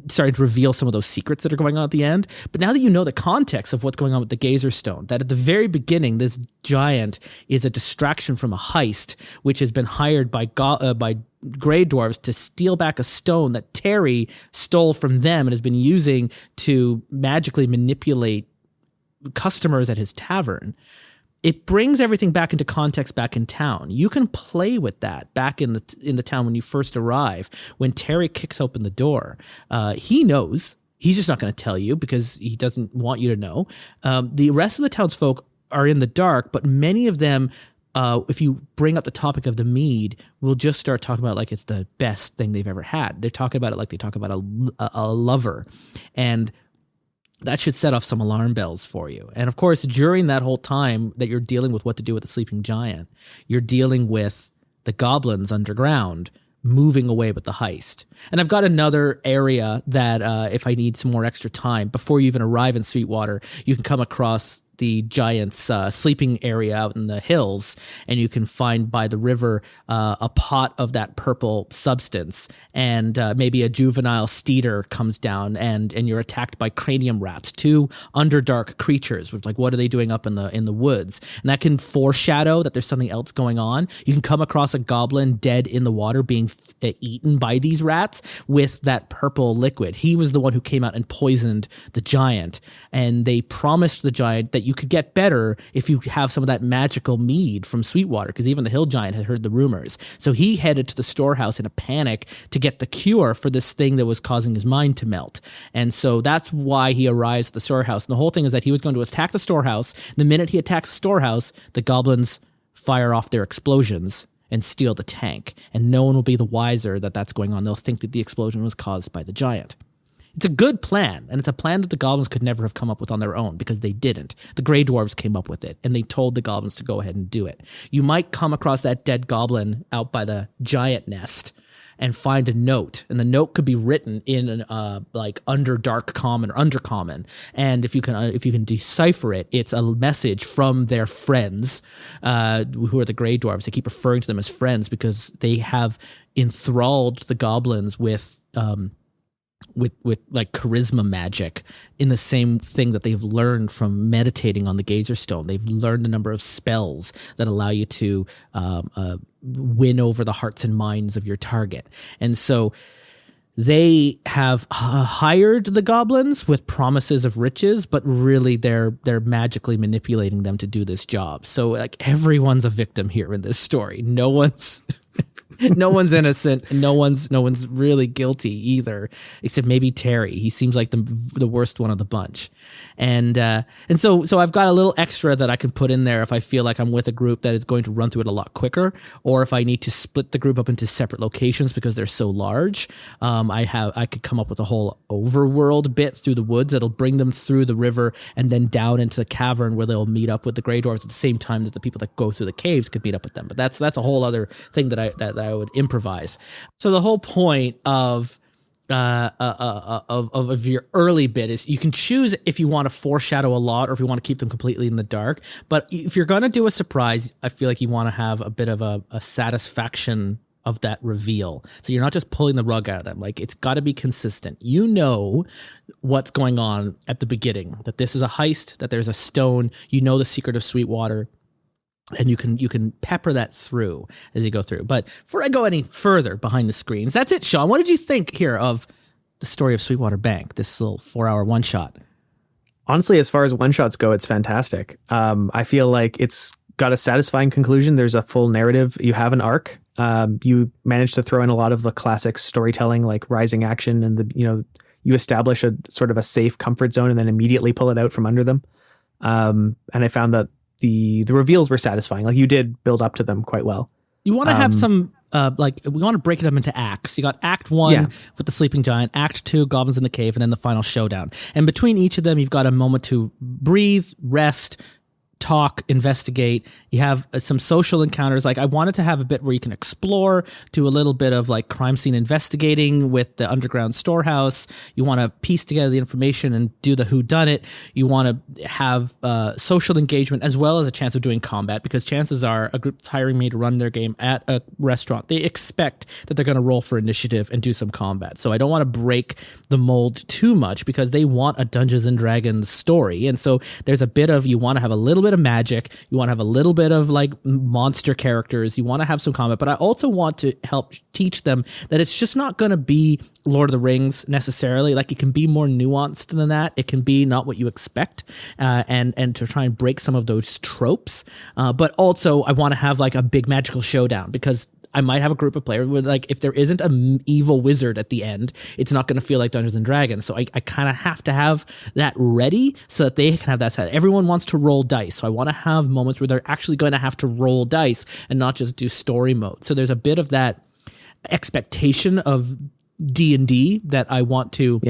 starting to reveal some of those secrets that are going on at the end. But now that you know the context of what's going on with the Gazer Stone, that at the very beginning this giant is a distraction from a heist, which has been hired by Grey Dwarves to steal back a stone that Terry stole from them and has been using to magically manipulate customers at his tavern. It brings everything back into context back in town. You can play with that back in the town when you first arrive. When Terry kicks open the door, he knows. He's just not going to tell you because he doesn't want you to know. The rest of the townsfolk are in the dark, but many of them, if you bring up the topic of the mead, will just start talking about like it's the best thing they've ever had. They're talking about it like they talk about a lover. And that should set off some alarm bells for you. And of course, during that whole time that you're dealing with what to do with the sleeping giant, you're dealing with the goblins underground moving away with the heist. And I've got another area that if I need some more extra time, before you even arrive in Sweetwater, you can come across the giant's sleeping area out in the hills, and you can find by the river a pot of that purple substance, and maybe a juvenile steeder comes down, and you're attacked by cranium rats, two underdark creatures. Which, like, what are they doing up in the woods? And that can foreshadow that there's something else going on. You can come across a goblin dead in the water being eaten by these rats with that purple liquid. He was the one who came out and poisoned the giant, and they promised the giant that you could get better if you have some of that magical mead from Sweetwater, because even the hill giant had heard the rumors. So he headed to the storehouse in a panic to get the cure for this thing that was causing his mind to melt. And so that's why he arrives at the storehouse. And the whole thing is that he was going to attack the storehouse. The minute he attacks the storehouse, the goblins fire off their explosions and steal the tank. And no one will be the wiser that that's going on. They'll think that the explosion was caused by the giant. It's a good plan, and it's a plan that the goblins could never have come up with on their own, because they didn't. The Grey Dwarves came up with it, and they told the goblins to go ahead and do it. You might come across that dead goblin out by the giant nest and find a note, and the note could be written in an underdark common or undercommon. And if you can decipher it, it's a message from their friends, who are the Grey Dwarves. They keep referring to them as friends because they have enthralled the goblins with like charisma magic, in the same thing that they've learned from meditating on the Gazer Stone. They've learned a number of spells that allow you to win over the hearts and minds of your target. And so they have hired the goblins with promises of riches, but really they're magically manipulating them to do this job. So like everyone's a victim here in this story. No one's innocent, and no one's really guilty either, except maybe Terry. He seems like the worst one of the bunch. And so I've got a little extra that I can put in there if I feel like I'm with a group that is going to run through it a lot quicker, or if I need to split the group up into separate locations because they're so large. I could come up with a whole overworld bit through the woods that'll bring them through the river and then down into the cavern where they'll meet up with the Grey Dwarves at the same time that the people that go through the caves could meet up with them. But that's a whole other thing that I would improvise. So the whole point of your early bit is you can choose if you want to foreshadow a lot or if you want to keep them completely in the dark. But if you're going to do a surprise, I feel like you want to have a bit of a satisfaction of that reveal. So you're not just pulling the rug out of them. Like, it's got to be consistent. You know what's going on at the beginning, that this is a heist, that there's a stone, you know the secret of Sweetwater. And you can pepper that through as you go through. But before I go any further behind the screens, that's it, Sean. What did you think here of the story of Sweetwater Bank, this little 4-hour one-shot? Honestly, as far as one-shots go, it's fantastic. I feel like it's got a satisfying conclusion. There's a full narrative. You have an arc. You managed to throw in a lot of the classic storytelling, like rising action, and you establish a sort of a safe comfort zone and then immediately pull it out from under them. And I found that the reveals were satisfying. Like, you did build up to them quite well. You want to have some, we want to break it up into acts. You got Act 1 with the sleeping giant, Act 2, goblins in the cave, and then the final showdown. And between each of them, you've got a moment to breathe, rest, talk, investigate. You have some social encounters. Like, I wanted to have a bit where you can explore, do a little bit of like crime scene investigating with the underground storehouse. You want to piece together the information and do the whodunit. You want to have social engagement as well as a chance of doing combat, because chances are a group that's hiring me to run their game at a restaurant, they expect that they're going to roll for initiative and do some combat. So I don't want to break the mold too much, because they want a Dungeons and Dragons story. And so there's a bit of, you want to have a little bit of magic, you want to have a little bit of like monster characters, you want to have some combat, but I also want to help teach them that it's just not going to be Lord of the Rings necessarily. Like, it can be more nuanced than that. It can be not what you expect, and to try and break some of those tropes. But also I want to have like a big magical showdown, because I might have a group of players where, like, if there isn't an evil wizard at the end, it's not going to feel like Dungeons and Dragons. So I kind of have to have that ready so that they can have that set. Everyone wants to roll dice. So I want to have moments where they're actually going to have to roll dice and not just do story mode. So there's a bit of that expectation of D&D that I want to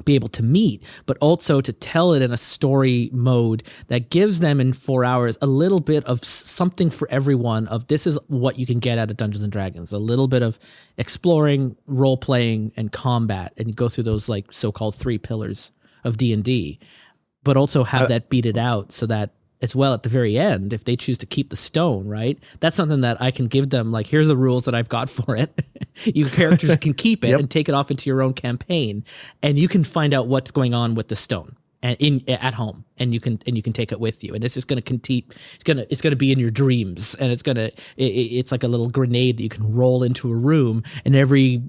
be able to meet, but also to tell it in a story mode that gives them in 4 hours a little bit of something for everyone of this is what you can get out of Dungeons and Dragons, a little bit of exploring, role playing, and combat, and you go through those like so-called 3 pillars of D&D, but also have that beat it out so that as well at the very end, if they choose to keep the stone, right? That's something that I can give them, like, here's the rules that I've got for it. Your characters can keep it and take it off into your own campaign, and you can find out what's going on with the stone and at home, and you can take it with you. And it's just going to continue. It's going to be in your dreams, and it's like a little grenade that you can roll into a room, and every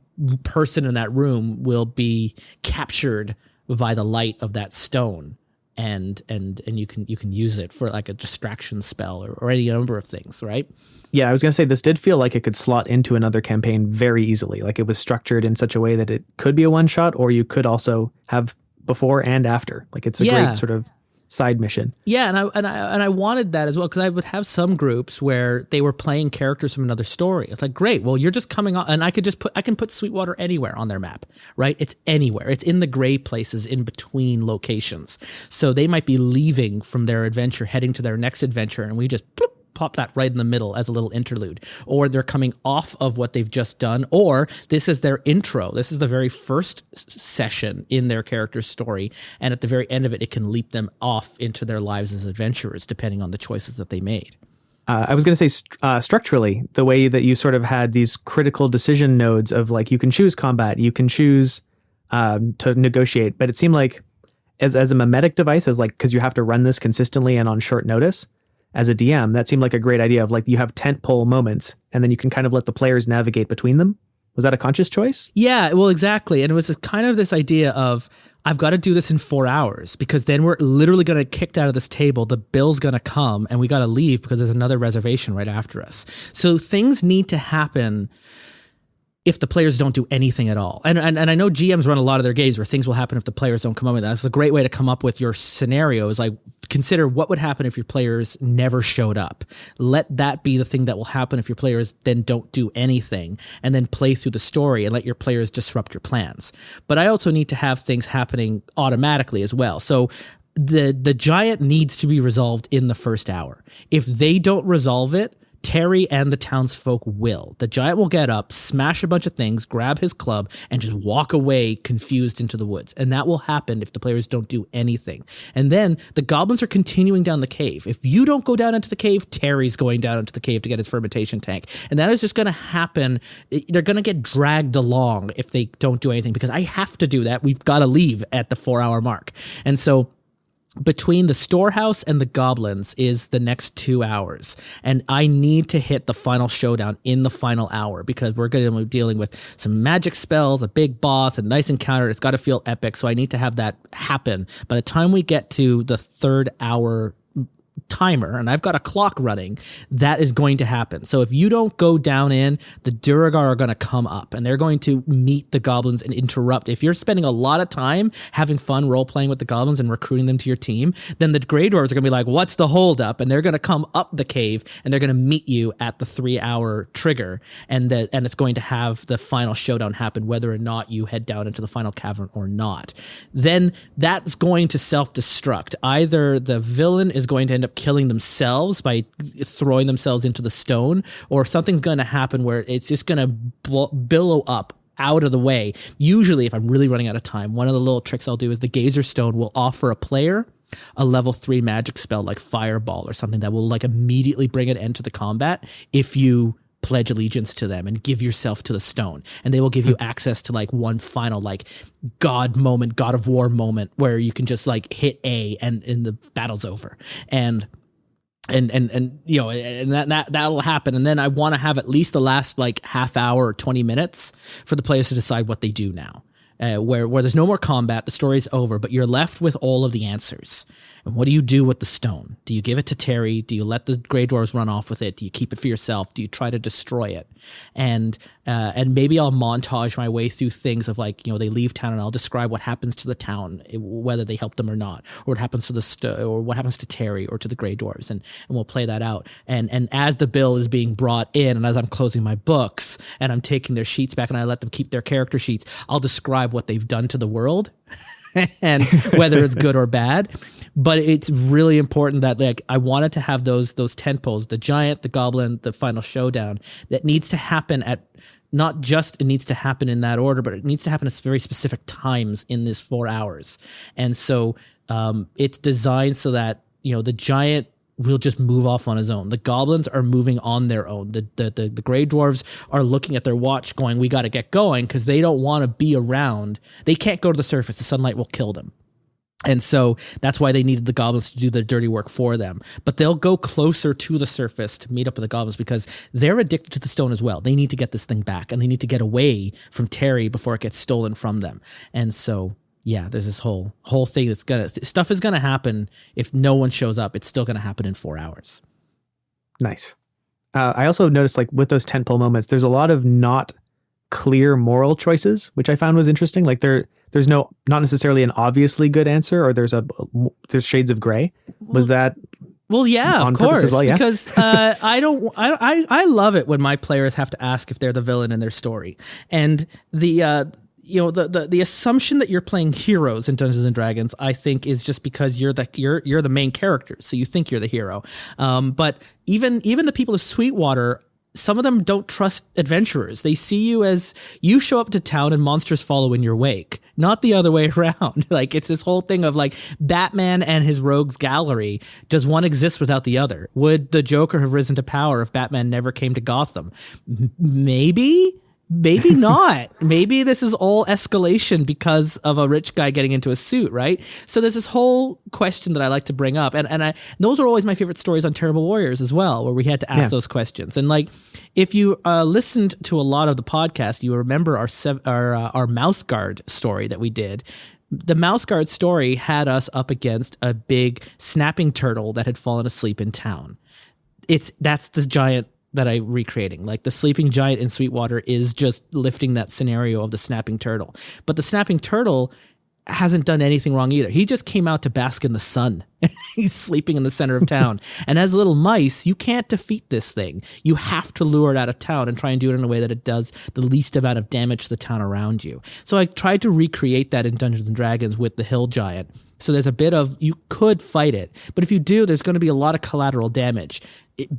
person in that room will be captured by the light of that stone. And you can use it for like a distraction spell or any number of things, right? Yeah, I was going to say this did feel like it could slot into another campaign very easily. Like it was structured in such a way that it could be a one shot, or you could also have before and after. Like it's a great sort of side mission. Yeah, and I wanted that as well, because I would have some groups where they were playing characters from another story. It's like, great, well, you're just coming on, and I can put Sweetwater anywhere on their map, right? It's anywhere. It's in the gray places in between locations. So they might be leaving from their adventure, heading to their next adventure, and we just pop that right in the middle as a little interlude. Or they're coming off of what they've just done, or this is their intro. This is the very first session in their character's story, and at the very end of it, it can leap them off into their lives as adventurers, depending on the choices that they made. I was going to say structurally, the way that you sort of had these critical decision nodes of like, you can choose combat, you can choose to negotiate, but it seemed like as a mimetic device, as like, because you have to run this consistently and on short notice, as a DM, that seemed like a great idea of like, you have tentpole moments and then you can kind of let the players navigate between them. Was that a conscious choice? Yeah, well, exactly. And it was kind of this idea of, I've got to do this in 4 hours, because then we're literally going to get kicked out of this table. The bill's going to come and we got to leave because there's another reservation right after us. So things need to happen if the players don't do anything at all. And I know GMs run a lot of their games where things will happen if the players don't come up with that. It's a great way to come up with your scenarios. Like, consider what would happen if your players never showed up. Let that be the thing that will happen if your players then don't do anything, and then play through the story and let your players disrupt your plans. But I also need to have things happening automatically as well. So the giant needs to be resolved in the first hour. If they don't resolve it, Terry and the townsfolk will. The giant will get up, smash a bunch of things, grab his club, and just walk away confused into the woods. And that will happen if the players don't do anything. And then the goblins are continuing down the cave. If you don't go down into the cave, Terry's going down into the cave to get his fermentation tank. And that is just going to happen. They're going to get dragged along if they don't do anything, because I have to do that. We've got to leave at the 4 hour mark. And so between the storehouse and the goblins is the next 2 hours. And I need to hit the final showdown in the final hour, because we're going to be dealing with some magic spells, a big boss, a nice encounter. It's got to feel epic. So I need to have that happen. By the time we get to the 3rd hour timer, and I've got a clock running, that is going to happen. So if you don't go down in, the Duragar are going to come up and they're going to meet the goblins and interrupt. If you're spending a lot of time having fun role-playing with the goblins and recruiting them to your team, then the Grey Dwarves are going to be like, what's the holdup? And they're going to come up the cave and they're going to meet you at the 3 hour trigger. And it's going to have the final showdown happen, whether or not you head down into the final cavern or not. Then that's going to self-destruct. Either the villain is going to end up killing themselves by throwing themselves into the stone, or something's going to happen where it's just going to billow up out of the way. Usually, if I'm really running out of time, one of the little tricks I'll do is the Gazer Stone will offer a player a level 3 magic spell like Fireball or something that will like immediately bring an end to the combat if you pledge allegiance to them and give yourself to the stone. And they will give you access to like one final like God moment, God of War moment, where you can just like hit A and the battle's over. And you know, and that'll happen. And then I want to have at least the last like half hour or 20 minutes for the players to decide what they do now. Where there's no more combat, the story's over, but you're left with all of the answers. And what do you do with the stone? Do you give it to Terry? Do you let the Grey Dwarves run off with it? Do you keep it for yourself? Do you try to destroy it? And maybe I'll montage my way through things of like, you know, they leave town and I'll describe what happens to the town, whether they help them or not, or what happens to or what happens to Terry or to the Grey Dwarves, and we'll play that out. And as the bill is being brought in, and as I'm closing my books and I'm taking their sheets back and I let them keep their character sheets, I'll describe describe what they've done to the world and whether it's good or bad. But it's really important that like I wanted to have those tent poles, the giant, the goblin, the final showdown that needs to happen at not just it needs to happen in that order, but it needs to happen at very specific times in this 4 hours. And so it's designed so that, the giant will just move off on his own. The goblins are moving on their own. The gray dwarves are looking at their watch going, we got to get going, because they don't want to be around. They can't go to the surface. The sunlight will kill them. And so that's why they needed the goblins to do the dirty work for them. But they'll go closer to the surface to meet up with the goblins because they're addicted to the stone as well. They need to get this thing back, and they need to get away from Terry before it gets stolen from them. And so, yeah, there's this whole thing stuff is gonna happen. If no one shows up, it's still gonna happen in 4 hours. Nice. I also noticed, like, with those tentpole moments, there's a lot of not clear moral choices, which I found was interesting. Like there's not necessarily an obviously good answer, or there's shades of gray. Was that? Well, yeah, on of course, as well, yeah? Because I love it when my players have to ask if they're the villain in their story, and the assumption that you're playing heroes in Dungeons and Dragons, I think, is just because you're the main character, so you think you're the hero. But even the people of Sweetwater, some of them don't trust adventurers. They see you as you show up to town and monsters follow in your wake, not the other way around. Like, it's this whole thing of like Batman and his rogues gallery. Does one exist without the other? Would the Joker have risen to power if Batman never came to Gotham? Maybe not. Maybe this is all escalation because of a rich guy getting into a suit, right? So there's this whole question that I like to bring up. And those are always my favorite stories on Terrible Warriors as well, where we had to ask those questions. And like, if you listened to a lot of the podcast, you remember our Mouse Guard story that we did. The Mouse Guard story had us up against a big snapping turtle that had fallen asleep in town. That's the giant that I'm recreating. Like, the sleeping giant in Sweetwater is just lifting that scenario of the snapping turtle. But the snapping turtle hasn't done anything wrong either. He just came out to bask in the sun. He's sleeping in the center of town. And as little mice, you can't defeat this thing. You have to lure it out of town and try and do it in a way that it does the least amount of damage to the town around you. So I tried to recreate that in Dungeons and Dragons with the hill giant. So there's a bit of, you could fight it, but if you do, there's going to be a lot of collateral damage.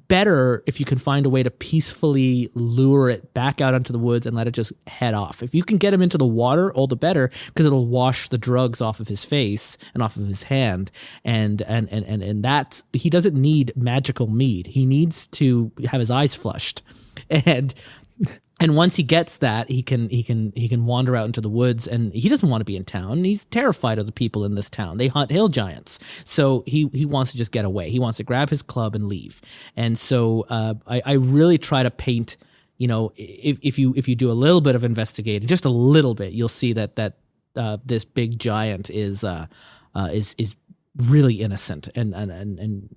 Better if you can find a way to peacefully lure it back out into the woods and let it just head off. If you can get him into the water, all the better, because it'll wash the drugs off of his face and off of his hand. And that, he doesn't need magical mead. He needs to have his eyes flushed. And once he gets that, he can wander out into the woods, and he doesn't want to be in town. He's terrified of the people in this town. They hunt hill giants. So he wants to just get away. He wants to grab his club and leave. And so I really try to paint, if you do a little bit of investigating, just a little bit, you'll see that this big giant is really innocent. And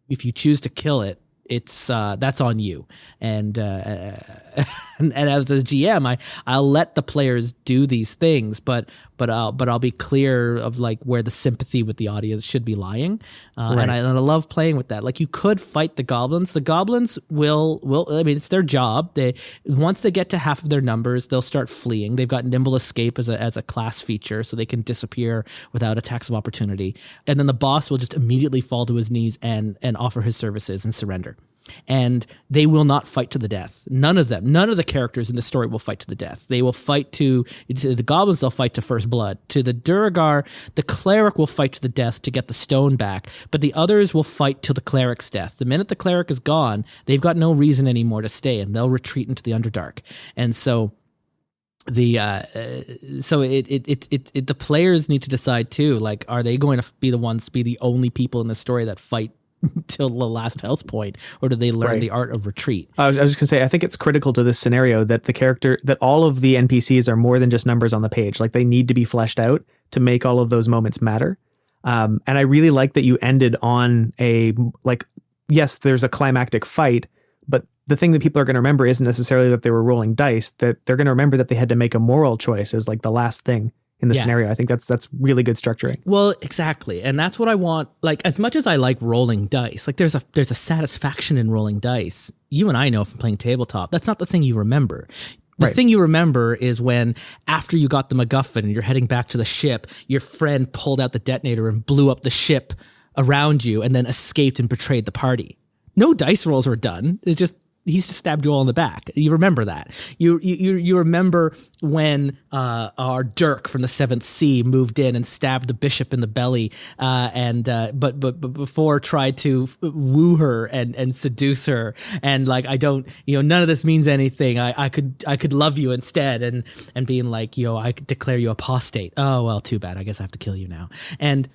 if you choose to kill it, it's that's on you. And as the GM, I'll let the players do these things, but I'll be clear of like where the sympathy with the audience should be lying. Right. And I love playing with that. Like, you could fight the goblins. The goblins will I mean, it's their job. Once they get to half of their numbers, they'll start fleeing. They've got nimble escape as a class feature, so they can disappear without attacks of opportunity. And then the boss will just immediately fall to his knees and offer his services and surrender. And they will not fight to the death. None of the characters in the story will fight to the death. They will fight to the goblins. They'll fight to first blood. To the Duragar, the cleric will fight to the death to get the stone back. But the others will fight till the cleric's death. The minute the cleric is gone, they've got no reason anymore to stay, and they'll retreat into the Underdark. And so the players need to decide too. Like, are they going to be the only people in the story that fight till the last health point, or do they learn the art of retreat? I was just gonna say, I think it's critical to this scenario that that all of the NPCs are more than just numbers on the page. Like, they need to be fleshed out to make all of those moments matter. And I really like that you ended on yes, there's a climactic fight, but the thing that people are going to remember isn't necessarily that they were rolling dice, that they're going to remember that they had to make a moral choice as like the last thing in the scenario. I think that's really good structuring. Well, exactly. And that's what I want. Like, as much as I like rolling dice, like there's a satisfaction in rolling dice. You and I know from playing tabletop, that's not the thing you remember. The Right. thing you remember is when, after you got the MacGuffin and you're heading back to the ship, your friend pulled out the detonator and blew up the ship around you and then escaped and betrayed the party. No dice rolls were done. He's just stabbed you all in the back. You remember that. You remember when our Dirk from the Seventh Sea moved in and stabbed the bishop in the belly, but before tried to woo her and seduce her, and like, I don't, none of this means anything. I could love you instead, and being like, I could declare you apostate. Oh well, too bad. I guess I have to kill you now. And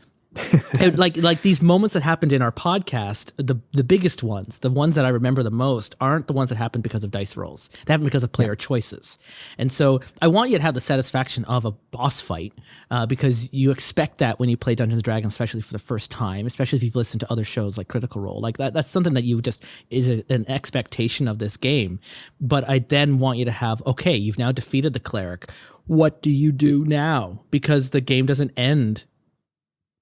like these moments that happened in our podcast, the biggest ones, the ones that I remember the most, aren't the ones that happened because of dice rolls. They happen because of player choices. And so I want you to have the satisfaction of a boss fight, because you expect that when you play Dungeons & Dragons, especially for the first time, especially if you've listened to other shows like Critical Role. Like that's something that you just is an expectation of this game. But I then want you to have, okay, you've now defeated the cleric. What do you do now? Because the game doesn't end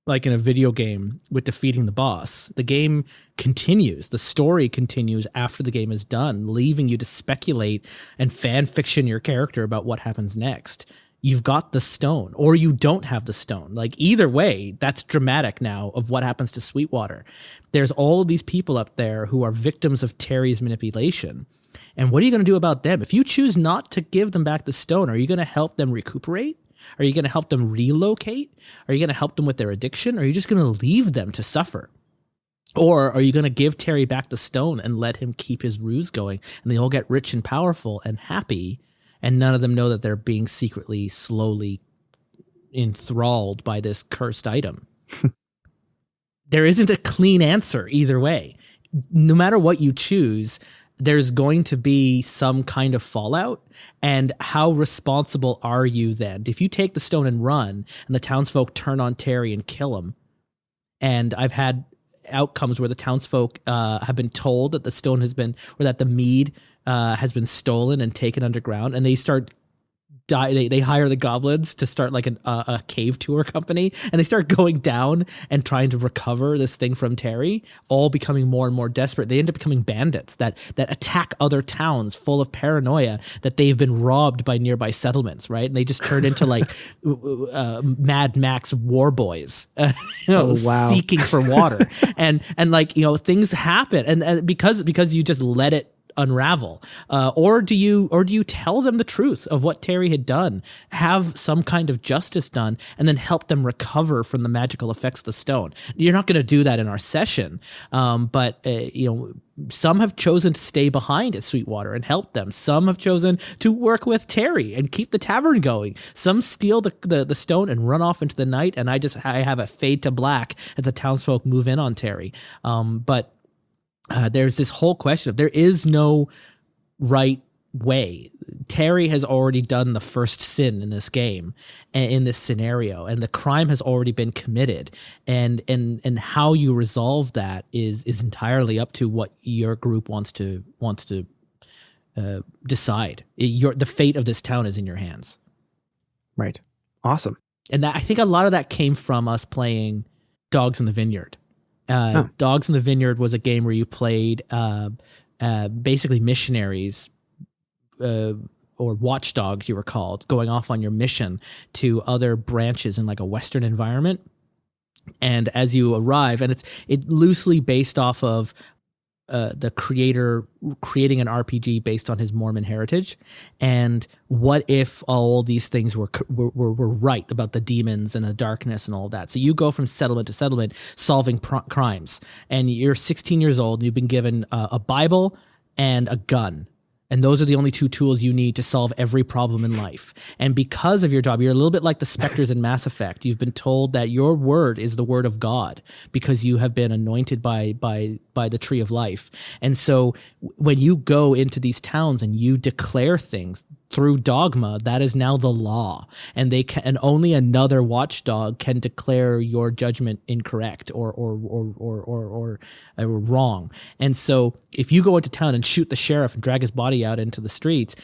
like in a video game with defeating the boss. The game continues. The story continues after the game is done, leaving you to speculate and fan fiction your character about what happens next. You've got the stone, or you don't have the stone. Like, either way, that's dramatic now of what happens to Sweetwater. There's all of these people up there who are victims of Terry's manipulation. And what are you going to do about them? If you choose not to give them back the stone, are you going to help them recuperate? Are you going to help them relocate? Are you going to help them with their addiction? Or are you just going to leave them to suffer? Or are you going to give Terry back the stone and let him keep his ruse going, and they all get rich and powerful and happy, and none of them know that they're being secretly, slowly enthralled by this cursed item? There isn't a clean answer either way. No matter what you choose, there's going to be some kind of fallout. And how responsible are you then? If you take the stone and run, and the townsfolk turn on Terry and kill him, and I've had outcomes where the townsfolk have been told that the stone has been, or that the mead has been stolen and taken underground, and they start they hire the goblins to start like a cave tour company, and they start going down and trying to recover this thing from Terry, all becoming more and more desperate. They end up becoming bandits that attack other towns full of paranoia that they've been robbed by nearby settlements, right? And they just turn into like Mad Max war boys, seeking for water. and like, things happen, and because you just let it unravel, or do you tell them the truth of what Terry had done, have some kind of justice done, and then help them recover from the magical effects of the stone? You're not going to do that in our session, but some have chosen to stay behind at Sweetwater and help them. Some have chosen to work with Terry and keep the tavern going. Some steal the stone and run off into the night, and I have a fade to black as the townsfolk move in on Terry. But there's this whole question of, there is no right way. Terry has already done the first sin in this game, in this scenario, and the crime has already been committed. And how you resolve that is entirely up to what your group wants to decide. The fate of this town is in your hands. Right. Awesome. And I think a lot of that came from us playing Dogs in the Vineyard. Dogs in the Vineyard was a game where you played basically missionaries, or watchdogs, you were called, going off on your mission to other branches in like a Western environment. And as you arrive, and it's loosely based off of the creator creating an RPG based on his Mormon heritage, and what if all these things were right about the demons and the darkness and all of that. So you go from settlement to settlement solving crimes, and you're 16 years old, and you've been given a Bible and a gun. And those are the only two tools you need to solve every problem in life. And because of your job, you're a little bit like the Spectres in Mass Effect. You've been told that your word is the word of God because you have been anointed by the tree of life. And so when you go into these towns and you declare things through dogma, that is now the law. And only another watchdog can declare your judgment incorrect or wrong. And so if you go into town and shoot the sheriff and drag his body out into the streets,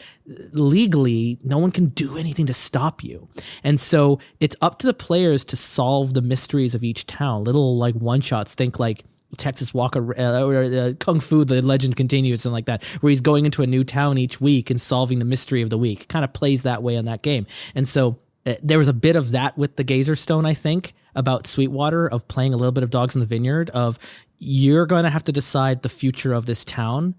legally, no one can do anything to stop you. And so it's up to the players to solve the mysteries of each town. Little like one-shots, think like Texas Walker or Kung Fu, The Legend Continues, something like that, where he's going into a new town each week and solving the mystery of the week. It kind of plays that way in that game. And so there was a bit of that with the Gazer Stone, I think, about Sweetwater, of playing a little bit of Dogs in the Vineyard, of you're going to have to decide the future of this town.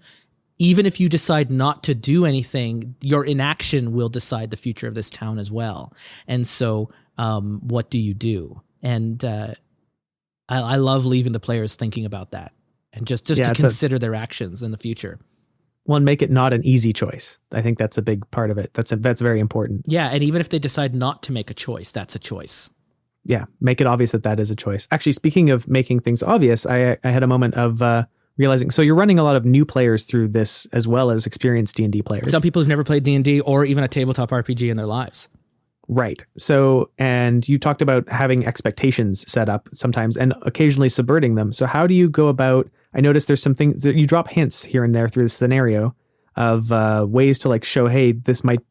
Even if you decide not to do anything, your inaction will decide the future of this town as well. And so what do you do? And I love leaving the players thinking about that and just to consider their actions in the future. Well, and make it not an easy choice. I think that's a big part of it. That's very important. Yeah, and even if they decide not to make a choice, that's a choice. Yeah, make it obvious that is a choice. Actually, speaking of making things obvious, I had a moment of realizing, so you're running a lot of new players through this as well as experienced D&D players. Some people who've never played D&D or even a tabletop RPG in their lives. Right. So, and you talked about having expectations set up sometimes and occasionally subverting them. So how do you go about, I noticed there's some things that you drop hints here and there through this scenario of ways to like show, hey,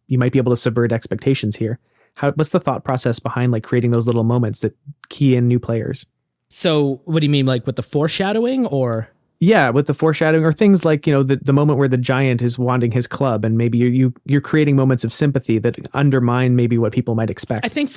you might be able to subvert expectations here. What's the thought process behind like creating those little moments that key in new players? So what do you mean, like with the foreshadowing or? Yeah, with the foreshadowing or things like, the moment where the giant is wanting his club and maybe you're creating moments of sympathy that undermine maybe what people might expect. I think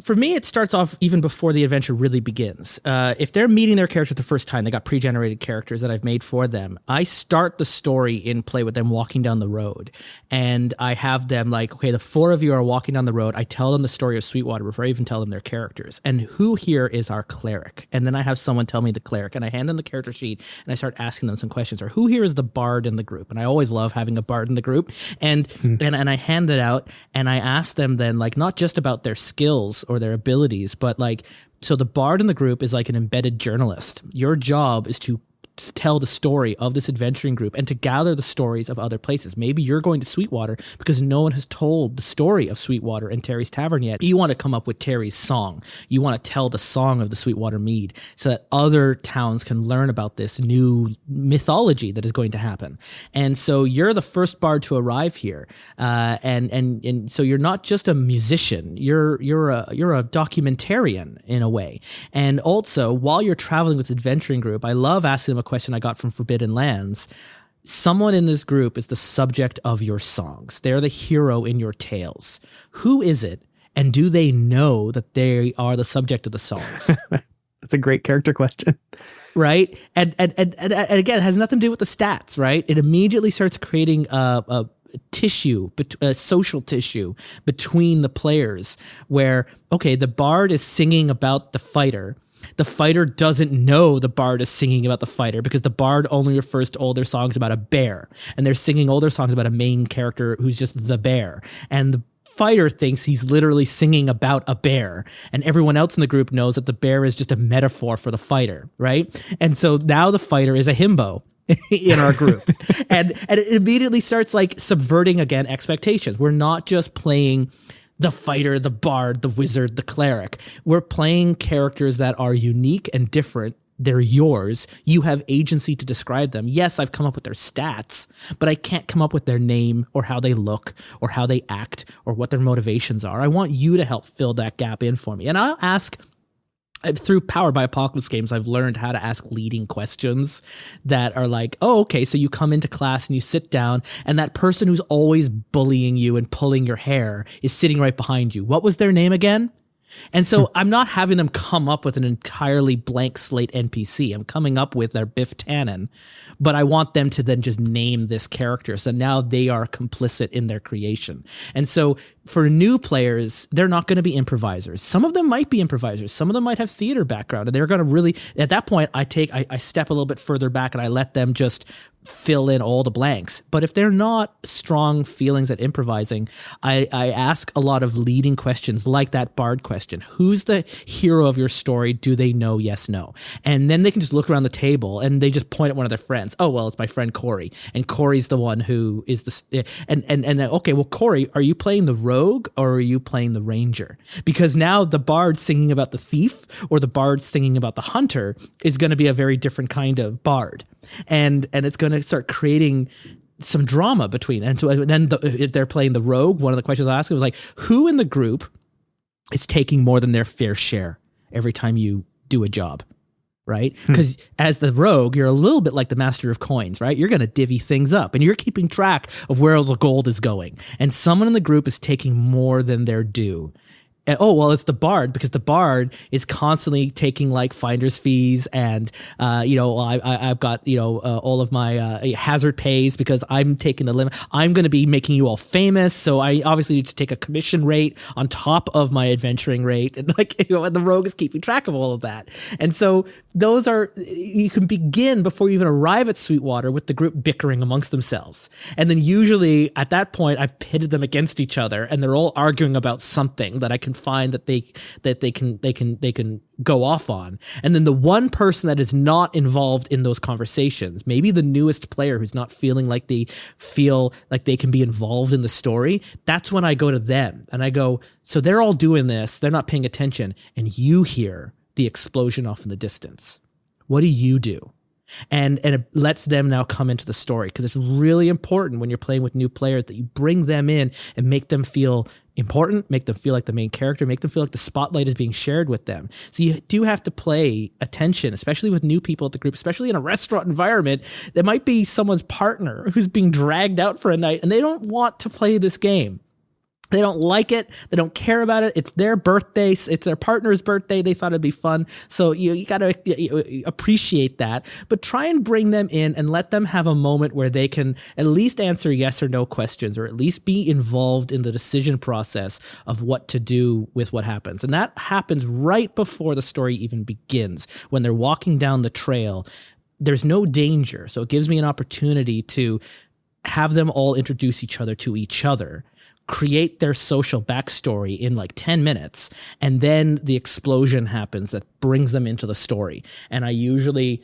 for me, it starts off even before the adventure really begins. If they're meeting their characters the first time, they got pre-generated characters that I've made for them. I start the story in play with them walking down the road. And I have them like, okay, the four of you are walking down the road. I tell them the story of Sweetwater before I even tell them their characters. And who here is our cleric? And then I have someone tell me the cleric. And I hand them the character sheet and I start asking them some questions. Or who here is the bard in the group? And I always love having a bard in the group. And I hand it out and I ask them then, like, not just about their skills or their abilities, but like, so the bard in the group is like an embedded journalist. Your job is to tell the story of this adventuring group and to gather the stories of other places. Maybe you're going to Sweetwater because no one has told the story of Sweetwater and Terry's Tavern yet. You want to come up with Terry's song. You want to tell the song of the Sweetwater Mead so that other towns can learn about this new mythology that is going to happen. And so you're the first bard to arrive here. And so you're not just a musician, you're a documentarian in a way. And also, while you're traveling with the adventuring group, I love asking them a question I got from Forbidden Lands. Someone in this group is the subject of your songs. They're the hero in your tales. Who is it? And do they know that they are the subject of the songs? That's a great character question. Right? And again, it has nothing to do with the stats, right? It immediately starts creating a tissue, a social tissue between the players where, okay, the bard is singing about the fighter. The fighter doesn't know the bard is singing about the fighter because the bard only refers to all their songs about a bear. And they're singing all their songs about a main character who's just the bear. And the fighter thinks he's literally singing about a bear. And everyone else in the group knows that the bear is just a metaphor for the fighter, right? And so now the fighter is a himbo in our group. and it immediately starts like subverting again expectations. We're not just playing the fighter, the bard, the wizard, the cleric. We're playing characters that are unique and different. They're yours. You have agency to describe them. Yes, I've come up with their stats, but I can't come up with their name or how they look or how they act or what their motivations are. I want you to help fill that gap in for me. And I'll ask, through Powered by Apocalypse games, I've learned how to ask leading questions that are like, oh, okay, so you come into class and you sit down and that person who's always bullying you and pulling your hair is sitting right behind you. What was their name again? And so I'm not having them come up with an entirely blank slate NPC. I'm coming up with their Biff Tannen, but I want them to then just name this character. So now they are complicit in their creation. And so for new players, they're not going to be improvisers. Some of them might be improvisers. Some of them might have theater background, and they're going to really, at that point, I step a little bit further back and I let them just fill in all the blanks. But if they're not strong feelings at improvising, I ask a lot of leading questions like that bard question. Who's the hero of your story? Do they know? Yes, no. And then they can just look around the table and they just point at one of their friends. Oh, well, it's my friend Corey. And Corey's the one who is the, and then, okay, well, Corey, are you playing the rogue or are you playing the ranger? Because now the bard singing about the thief or the bard singing about the hunter is going to be a very different kind of bard. And it's going to start creating some drama between. And so then if they're playing the rogue, one of the questions I asked was like, who in the group is taking more than their fair share every time you do a job? right? Because as the rogue, you're a little bit like the master of coins, right? You're going to divvy things up and you're keeping track of where the gold is going. And someone in the group is taking more than their due. And, oh, well, it's the bard, because the bard is constantly taking like finder's fees and, I've got, all of my hazard pays because I'm taking the limit. I'm going to be making you all famous. So I obviously need to take a commission rate on top of my adventuring rate. And and the rogue is keeping track of all of that. And so you can begin before you even arrive at Sweetwater with the group bickering amongst themselves. And then usually at that point, I've pitted them against each other and they're all arguing about something that I can find that they can go off on. And then the one person that is not involved in those conversations, maybe the newest player who's not feeling like they can be involved in the story, that's when I go to them and I go, so they're all doing this, they're not paying attention, and you hear the explosion off in the distance. What do you do? And it lets them now come into the story, because it's really important when you're playing with new players that you bring them in and make them feel important, make them feel like the main character, make them feel like the spotlight is being shared with them. So you do have to play attention, especially with new people at the group, especially in a restaurant environment. There might be someone's partner who's being dragged out for a night and they don't want to play this game. They don't like it. They don't care about it. It's their birthday. It's their partner's birthday. They thought it'd be fun. So you got to appreciate that, but try and bring them in and let them have a moment where they can at least answer yes or no questions, or at least be involved in the decision process of what to do with what happens. And that happens right before the story even begins. When they're walking down the trail, there's no danger. So it gives me an opportunity to have them all introduce each other to each other, create their social backstory in like 10 minutes, and then the explosion happens that brings them into the story. And I usually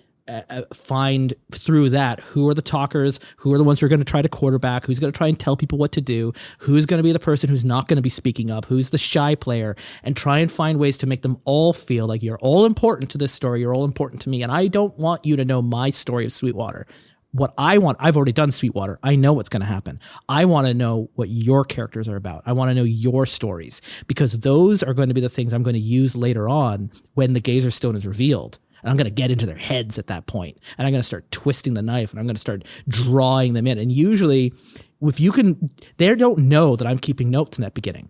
find through that who are the talkers, who are the ones who are going to try to quarterback, who's going to try and tell people what to do, who's going to be the person who's not going to be speaking up, who's the shy player, and try and find ways to make them all feel like you're all important to this story, you're all important to me, and I don't want you to know my story of Sweetwater. What I want, I've already done Sweetwater. I know what's going to happen. I want to know what your characters are about. I want to know your stories, because those are going to be the things I'm going to use later on when the Gazer Stone is revealed. And I'm going to get into their heads at that point. And I'm going to start twisting the knife and I'm going to start drawing them in. And usually, they don't know that I'm keeping notes in that beginning.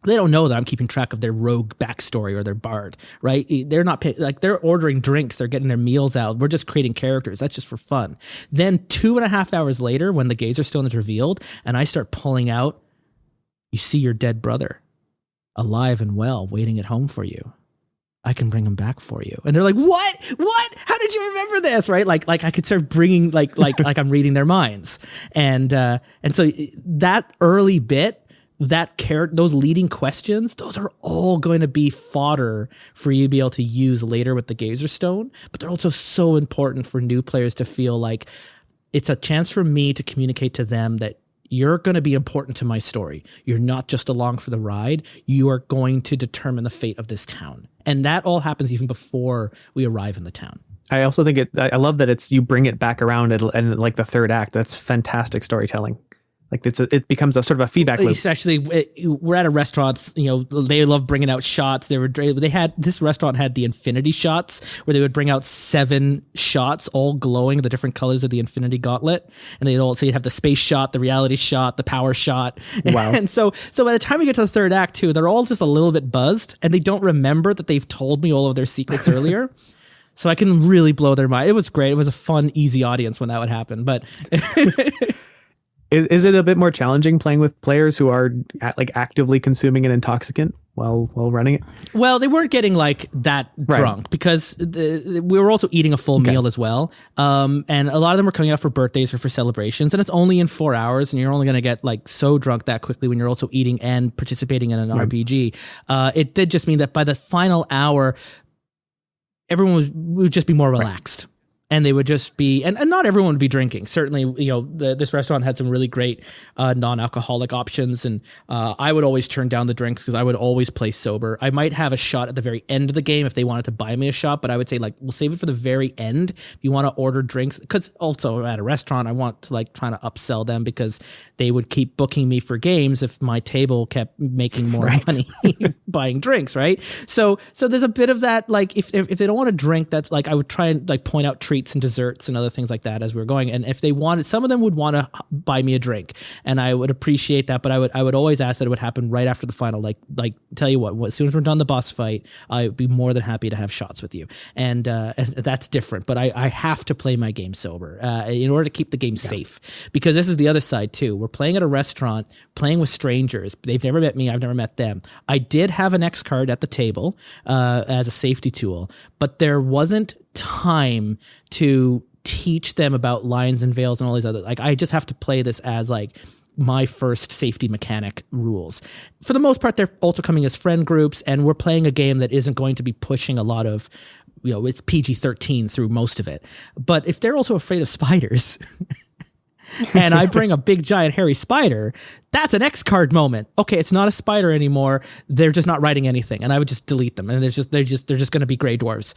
They don't know that I'm keeping track of their rogue backstory or their bard, right? They're not they're ordering drinks. They're getting their meals out. We're just creating characters. That's just for fun. Then 2.5 hours later, when the Gazer Stone is revealed and I start pulling out, you see your dead brother alive and well, waiting at home for you. I can bring him back for you. And they're like, what? How did you remember this? Right? Like I could start bringing like I'm reading their minds. And so that early bit, those leading questions, those are all going to be fodder for you to be able to use later with the Gazer Stone. But they're also so important for new players to feel like it's a chance for me to communicate to them that you're going to be important to my story. You're not just along for the ride. You are going to determine the fate of this town. And that all happens even before we arrive in the town. I also think I love that you bring it back around and like the third act. That's fantastic storytelling. Like it becomes a sort of a feedback loop. Especially we're at a restaurant, they love bringing out shots. This restaurant had the infinity shots where they would bring out 7 shots, all glowing the different colors of the infinity gauntlet. And you'd have the space shot, the reality shot, the power shot. Wow. And so by the time we get to the third act too, they're all just a little bit buzzed and they don't remember that they've told me all of their secrets earlier. So I can really blow their mind. It was great. It was a fun, easy audience when that would happen. But Is it a bit more challenging playing with players who are like actively consuming an intoxicant while running it? Well, they weren't getting like that drunk because we were also eating a full meal as well. And a lot of them were coming out for birthdays or for celebrations, and it's only in 4 hours, and you're only going to get like so drunk that quickly when you're also eating and participating in an RPG. It did just mean that by the final hour, everyone would just be more relaxed. And they would just be, and not everyone would be drinking. Certainly, this restaurant had some really great non-alcoholic options, and I would always turn down the drinks because I would always play sober. I might have a shot at the very end of the game if they wanted to buy me a shot, but I would say we'll save it for the very end if you want to order drinks. Because also at a restaurant, I want to trying to upsell them because they would keep booking me for games if my table kept making more money buying drinks, right? So there's a bit of that. If they don't want to drink, that's I would try and point out treats and desserts and other things like that as we were going. And if they wanted, some of them would want to buy me a drink, and I would appreciate that. But I would always ask that it would happen right after the final. Tell you what, as soon as we're done the boss fight, I'd be more than happy to have shots with you. And that's different. But I have to play my game sober in order to keep the game safe, because this is the other side too. We're playing at a restaurant, playing with strangers. They've never met me. I've never met them. I did have an X card at the table as a safety tool, but there wasn't time to teach them about lines and veils and all these other, I just have to play this as my first safety mechanic rules. For the most part, they're also coming as friend groups, and we're playing a game that isn't going to be pushing a lot of, it's PG-13 through most of it. But if they're also afraid of spiders and I bring a big giant hairy spider, that's an X card moment. Okay, it's not a spider anymore. They're just not writing anything, and I would just delete them. And they're just going to be gray dwarves.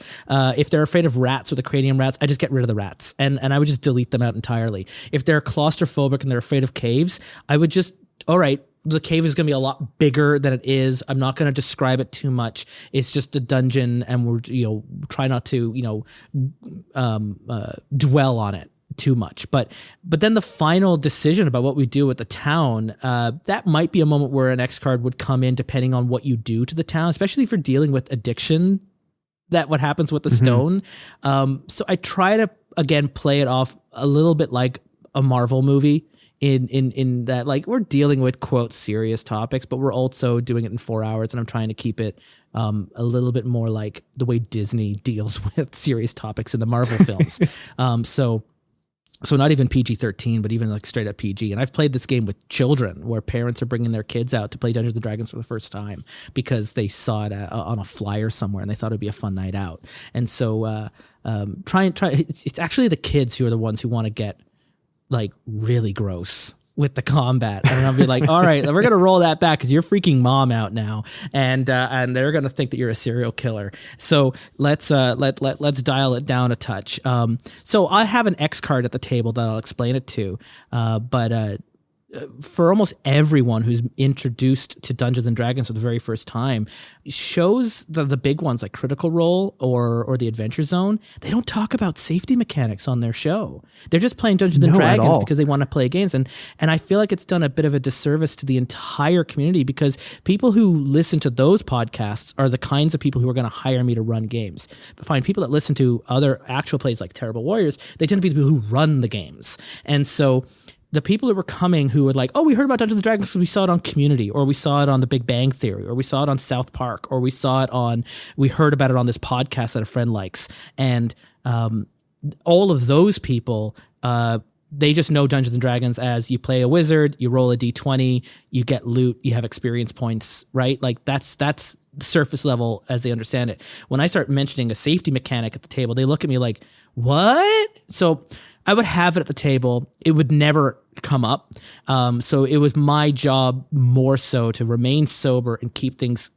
If they're afraid of rats or the cranium rats, I just get rid of the rats, and I would just delete them out entirely. If they're claustrophobic and they're afraid of caves, I would just, all right, the cave is going to be a lot bigger than it is. I'm not going to describe it too much. It's just a dungeon, and we're try not to dwell on it too much. But then the final decision about what we do with the town, that might be a moment where an X card would come in depending on what you do to the town, especially if you're dealing with addiction, that what happens with the stone. So I try to, again, play it off a little bit like a Marvel movie in that we're dealing with quote serious topics, but we're also doing it in 4 hours, and I'm trying to keep it a little bit more like the way Disney deals with serious topics in the Marvel films. So not even PG-13, but even straight up PG. And I've played this game with children where parents are bringing their kids out to play Dungeons & Dragons for the first time because they saw it on a flyer somewhere and they thought it'd be a fun night out. And so it's actually the kids who are the ones who want to get really gross with the combat, and I'll be like, all right, we're gonna roll that back because you're freaking mom out now, and they're gonna think that you're a serial killer. So let's dial it down a touch. So I have an X card at the table that I'll explain it to, but for almost everyone who's introduced to Dungeons and Dragons for the very first time, shows the big ones like Critical Role or the Adventure Zone, they don't talk about safety mechanics on their show. They're just playing Dungeons and Dragons because they want to play games. And I feel like it's done a bit of a disservice to the entire community, because people who listen to those podcasts are the kinds of people who are going to hire me to run games. But find people that listen to other actual plays like Terrible Warriors, they tend to be the people who run the games. And so the people that were coming who would we heard about Dungeons & Dragons because we saw it on Community, or we saw it on The Big Bang Theory, or we saw it on South Park, or we heard about it on this podcast that a friend likes. And all of those people, they just know Dungeons & Dragons as you play a wizard, you roll a d20, you get loot, you have experience points, right? That's surface level as they understand it. When I start mentioning a safety mechanic at the table, they look at me like, what? So I would have it at the table. It would never come up. So it was my job more so to remain sober and keep things,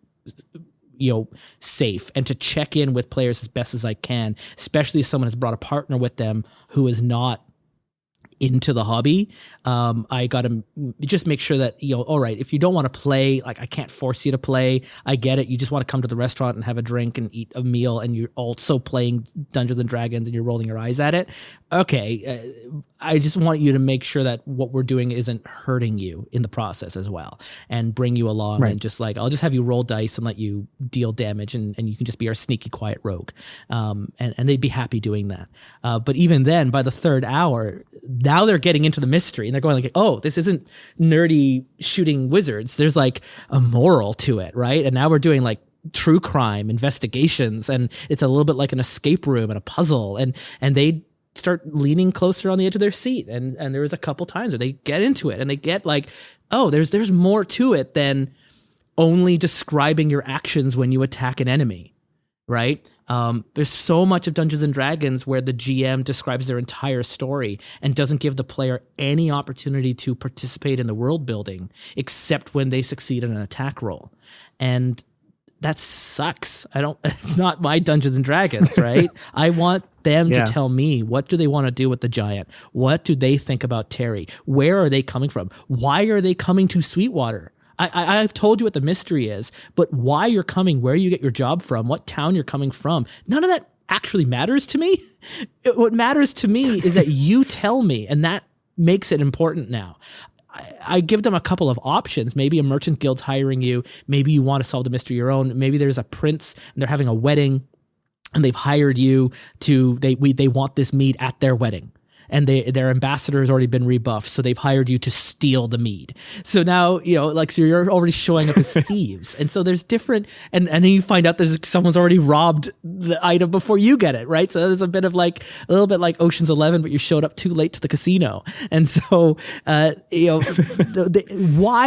safe, and to check in with players as best as I can, especially if someone has brought a partner with them who is not into the hobby. I got to just make sure that, all right, if you don't want to play, I can't force you to play. I get it. You just want to come to the restaurant and have a drink and eat a meal, and you're also playing Dungeons and Dragons and you're rolling your eyes at it. Okay. I just want you to make sure that what we're doing isn't hurting you in the process as well, and bring you along. Right. And just I'll just have you roll dice and let you deal damage, and you can just be our sneaky, quiet rogue. And they'd be happy doing that. But even then, by the third hour, now they're getting into the mystery, and they're going oh, this isn't nerdy shooting wizards. There's a moral to it, right? And now we're doing true crime investigations, and it's a little bit like an escape room and a puzzle, and they start leaning closer on the edge of their seat. And there was a couple times where they get into it and they get oh, there's more to it than only describing your actions when you attack an enemy, right? There's so much of Dungeons and Dragons where the GM describes their entire story and doesn't give the player any opportunity to participate in the world building except when they succeed in an attack roll. And that sucks. It's not my Dungeons and Dragons, right? I want them to tell me, what do they want to do with the giant? What do they think about Terry? Where are they coming from? Why are they coming to Sweetwater? I've told you what the mystery is, but why you're coming, where you get your job from, what town you're coming from, none of that actually matters to me. What matters to me is that you tell me, and that makes it important now. I give them a couple of options. Maybe a merchant guild's hiring you. Maybe you want to solve the mystery your own. Maybe there's a prince and they're having a wedding and they've hired you they want this mead at their wedding. And their ambassador has already been rebuffed, so they've hired you to steal the mead. So now, so you're already showing up as thieves. And so there's different, and then you find out someone's already robbed the item before you get it, right? So there's a little bit like Ocean's 11, but you showed up too late to the casino. And so, why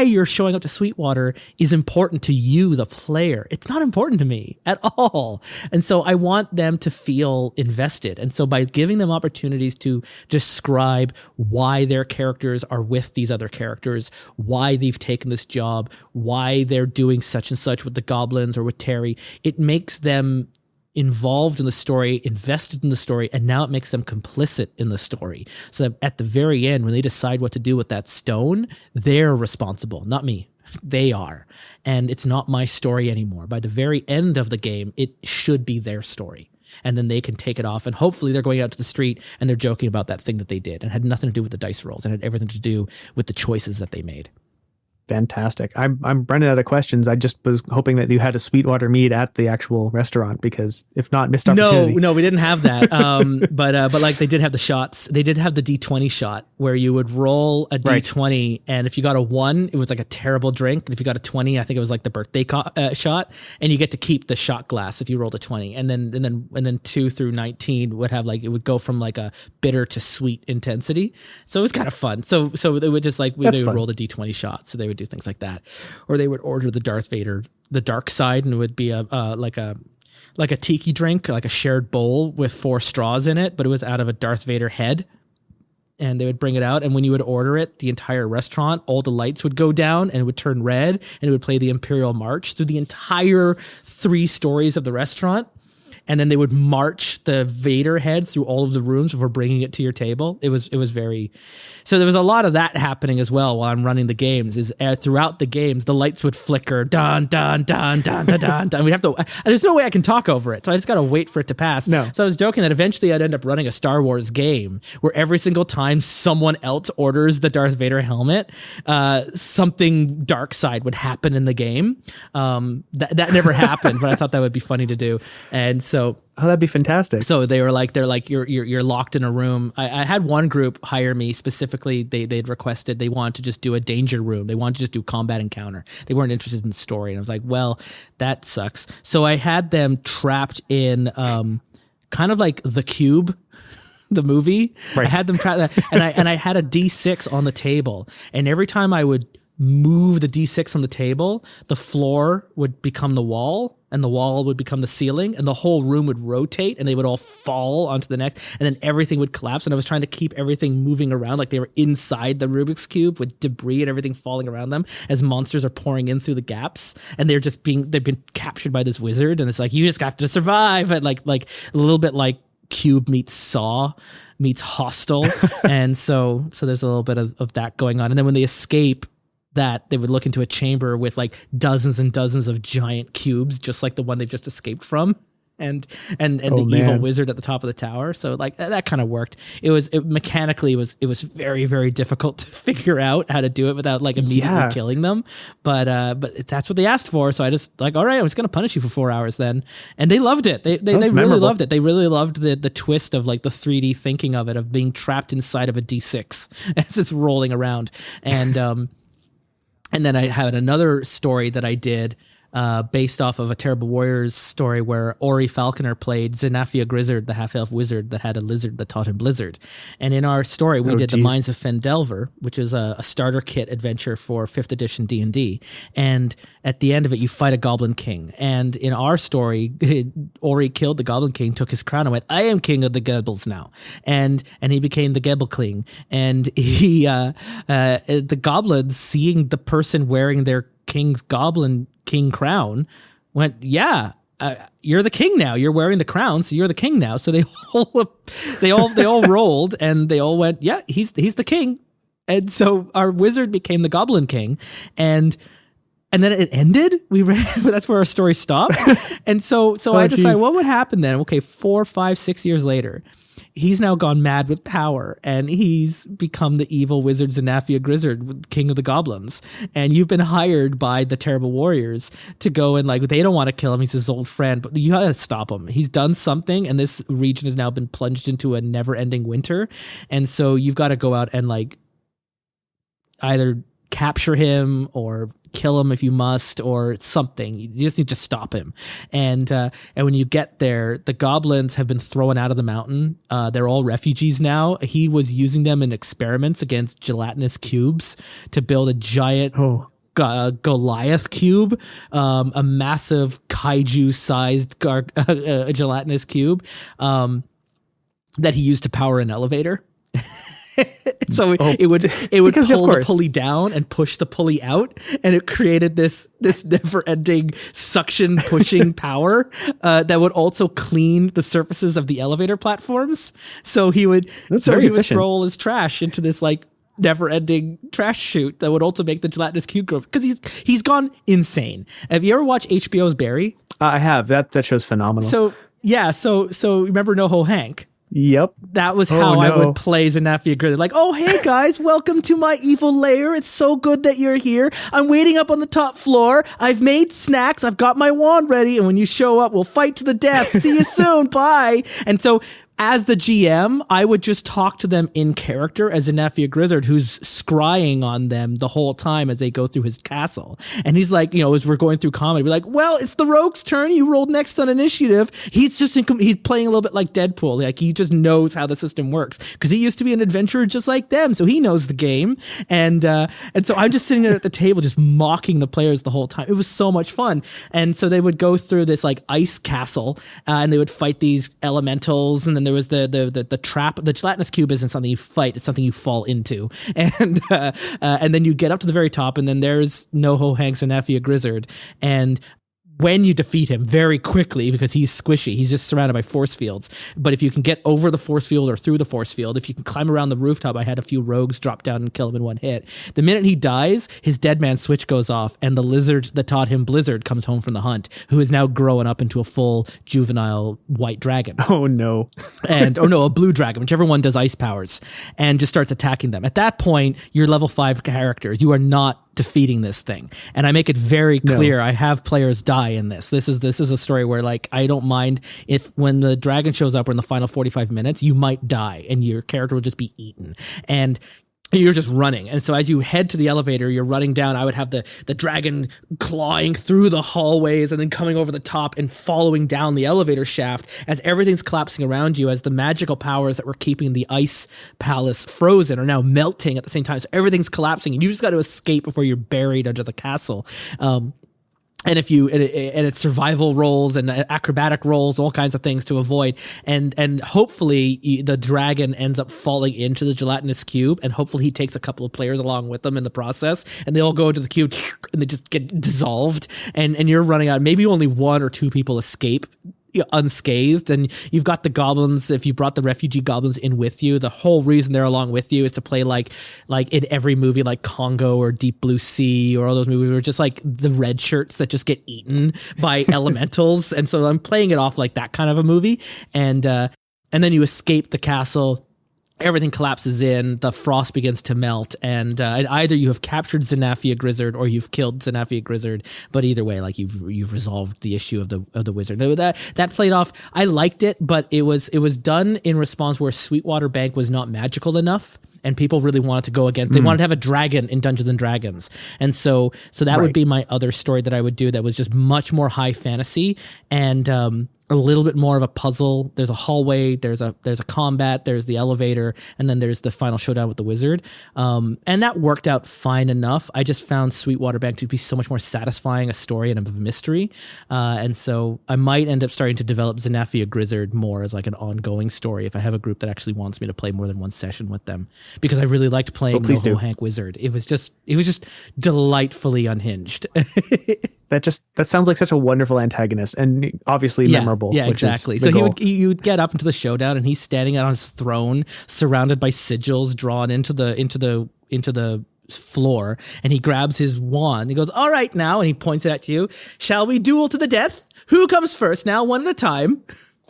you're showing up to Sweetwater is important to you, the player. It's not important to me at all. And so I want them to feel invested. And so by giving them opportunities to describe why their characters are with these other characters, why they've taken this job, why they're doing such and such with the goblins or with Terry. It makes them involved in the story, invested in the story, and now it makes them complicit in the story. So that at the very end, when they decide what to do with that stone, they're responsible, not me. They are. And it's not my story anymore. By the very end of the game, it should be their story. And then they can take it off, and hopefully they're going out to the street and they're joking about that thing that they did and had nothing to do with the dice rolls and had everything to do with the choices that they made. Fantastic. I'm running out of questions. I just was hoping that you had a Sweetwater mead at the actual restaurant, because if not, missed opportunity. No, we didn't have that. But like they did have the shots. They did have the D20 shot where you would roll a D20, and if you got a 1, it was like a terrible drink. And if you got a 20, I think it was like the birthday shot, and you get to keep the shot glass if you rolled a 20. And then 2 through 19 would have it would go from like a bitter to sweet intensity. So it was kind of fun. So they would just they would roll the D20 shot. So they would do things like that, or they would order the Darth Vader, the dark side, and it would be like a tiki drink, like a shared bowl with 4 straws in it, but it was out of a Darth Vader head. And they would bring it out, and when you would order it, the entire restaurant, all the lights would go down and it would turn red, and it would play the Imperial March through the entire 3 stories of the restaurant. And then they would march the Vader head through all of the rooms before bringing it to your table. It was very, so there was a lot of that happening as well while I'm running the games. Is throughout the games, the lights would flicker, dun dun dun dun dun dun dun. We have to. There's no way I can talk over it, so I just got to wait for it to pass. No. So I was joking that eventually I'd end up running a Star Wars game where every single time someone else orders the Darth Vader helmet, something dark side would happen in the game. That never happened, but I thought that would be funny to do. And so, that'd be fantastic. So they're like you're locked in a room. I had one group hire me specifically. They'd requested they wanted to just do a danger room. They wanted to just do combat encounter. They weren't interested in the story. And I was like, well, that sucks. So I had them trapped in kind of like The Cube, the movie. Right. I had them trapped, and I had a D6 on the table, and every time I would move the D6 on the table, the floor would become the wall, and the wall would become the ceiling, and the whole room would rotate, and they would all fall onto the next, and then everything would collapse. And I was trying to keep everything moving around like they were inside the Rubik's Cube with debris and everything falling around them as monsters are pouring in through the gaps, and they've been captured by this wizard, and it's like, you just have to survive. And like a little bit like Cube meets Saw meets Hostel. And so there's a little bit of that going on. And then when they escape, that they would look into a chamber with like dozens and dozens of giant cubes, just like the one they've just escaped from, and the evil wizard at the top of the tower. So like that kind of worked. Mechanically it was very, very difficult to figure out how to do it without like immediately killing them. But that's what they asked for. So I just like, all right, I'm just going to punish you for 4 hours then. And they loved it. They really loved it. They really loved the twist of like the 3D thinking of it, of being trapped inside of a D6 as it's rolling around. And then I had another story that I did based off of a Terrible Warriors story where Ori Falconer played Zenafia Grizzard, the half-elf wizard that had a lizard that taught him Blizzard. And in our story, we did the Mines of Fendelver, which is a starter kit adventure for 5th edition D&D. And at the end of it, you fight a Goblin King. And in our story, Ori killed the Goblin King, took his crown, and went, "I am king of the Gebels now." And he became the Gebelkling. And he the goblins, seeing the person wearing their king's Goblin King crown, went, "Yeah, you're the king now. You're wearing the crown, so you're the king now." So they all rolled, and they all went, "Yeah, he's the king." And so our wizard became the Goblin King, and then it ended. That's where our story stopped. And so I decided, what would happen then? Okay, 4, 5, 6 years later, he's now gone mad with power, and he's become the evil wizard Zenafia Grizzard, king of the goblins. And you've been hired by the Terrible Warriors to go and, like, they don't want to kill him. He's his old friend, but you gotta stop him. He's done something, and this region has now been plunged into a never-ending winter. And so you've got to go out and, like, either capture him or kill him if you must, or something. You just need to stop him. And when you get there, the goblins have been thrown out of the mountain. They're all refugees now. He was using them in experiments against gelatinous cubes to build a giant Goliath cube, a massive kaiju-sized gelatinous cube that he used to power an elevator. So it would pull the pulley down and push the pulley out, and it created this never-ending suction pushing power that would also clean the surfaces of the elevator platforms. So he would throw all his trash into this, like, never-ending trash chute that would also make the gelatinous cube grow, because he's gone insane. Have you ever watched HBO's Barry? I have. That show's phenomenal. So remember NoHo Hank? Yep. That was how I would play Zenafia Grizzard. Like, "Oh, hey guys, welcome to my evil lair. It's so good that you're here. I'm waiting up on the top floor. I've made snacks. I've got my wand ready. And when you show up, we'll fight to the death. See you soon. Bye." And so, as the GM, I would just talk to them in character as Zenafia Grizzard, who's scrying on them the whole time as they go through his castle. And he's like, as we're going through comedy, we're like, "Well, it's the rogue's turn. You rolled next on initiative." He's just he's playing a little bit like Deadpool. Like, he just knows how the system works because he used to be an adventurer just like them, so he knows the game. And so I'm just sitting there at the table just mocking the players the whole time. It was so much fun. And so they would go through this, like, ice castle, and they would fight these elementals, and then there was the trap. The gelatinous cube isn't something you fight; it's something you fall into. And then you get up to the very top, and then there's NoHo Hank Zenafia Grizzard. And when you defeat him very quickly, because he's squishy, he's just surrounded by force fields. But if you can get over the force field or through the force field, if you can climb around the rooftop, I had a few rogues drop down and kill him in one hit. The minute he dies, his dead man switch goes off, and the lizard that taught him Blizzard comes home from the hunt, who is now growing up into a full juvenile white dragon. Oh no. A blue dragon, whichever one does ice powers, and just starts attacking them. At that point, you're level 5 characters. You are not defeating this thing, and I make it very clear. I have players die in this. This is a story where, like, I don't mind if when the dragon shows up or in the final 45 minutes, you might die and your character will just be eaten, and you're just running. And so as you head to the elevator, you're running down. I would have the dragon clawing through the hallways and then coming over the top and following down the elevator shaft as everything's collapsing around you, as the magical powers that were keeping the ice palace frozen are now melting at the same time. So everything's collapsing, and you just got to escape before you're buried under the castle. And it's survival rolls and acrobatic rolls, all kinds of things to avoid. And hopefully the dragon ends up falling into the gelatinous cube, and hopefully he takes a couple of players along with them in the process, and they all go into the cube and they just get dissolved. And you're running out. Maybe only 1 or 2 people escape unscathed, and you've got the goblins. If you brought the refugee goblins in with you, the whole reason they're along with you is to play like in every movie, like Congo or Deep Blue Sea or all those movies, where just like the red shirts that just get eaten by elementals. And so I'm playing it off like that kind of a movie. And then you escape the castle, everything collapses in, the frost begins to melt, and either you have captured Xanathia Grizzard or you've killed Xanathia Grizzard. But either way, like you've resolved the issue of the wizard. That played off. I liked it, but it was done in response where Sweetwater Bank was not magical enough. And people really wanted to go against. They wanted to have a dragon in Dungeons and Dragons, and so that would be my other story that I would do. That was just much more high fantasy and a little bit more of a puzzle. There's a hallway. There's a combat. There's the elevator, and then there's the final showdown with the wizard. And that worked out fine enough. I just found Sweetwater Bank to be so much more satisfying a story and a mystery, and so I might end up starting to develop Xanathia Grizzard more as like an ongoing story if I have a group that actually wants me to play more than one session with them. Because I really liked playing the Hank Wizard. It was just delightfully unhinged. That sounds like such a wonderful antagonist and obviously memorable. Yeah, exactly. So he would get up into the showdown and he's standing on his throne, surrounded by sigils drawn into the floor, and he grabs his wand. He goes, "All right, now," and he points it at you. "Shall we duel to the death? Who comes first? Now, one at a time."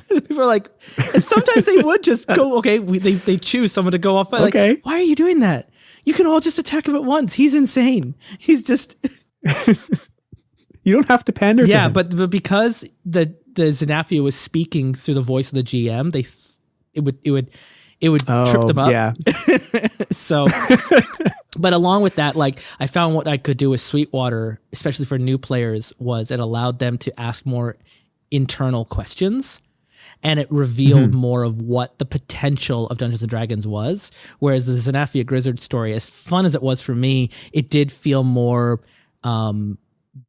People are like, and sometimes they would just go, okay, they choose someone to go off. Like, okay, why are you doing that? You can all just attack him at once. He's insane. He's just. You don't have to pander to him. But because the Xanathia was speaking through the voice of the GM, it would trip them up. Yeah. So, but along with that, like I found what I could do with Sweetwater, especially for new players, was it allowed them to ask more internal questions. And it revealed more of what the potential of Dungeons & Dragons was. Whereas the Xanathia Grizzard story, as fun as it was for me, it did feel more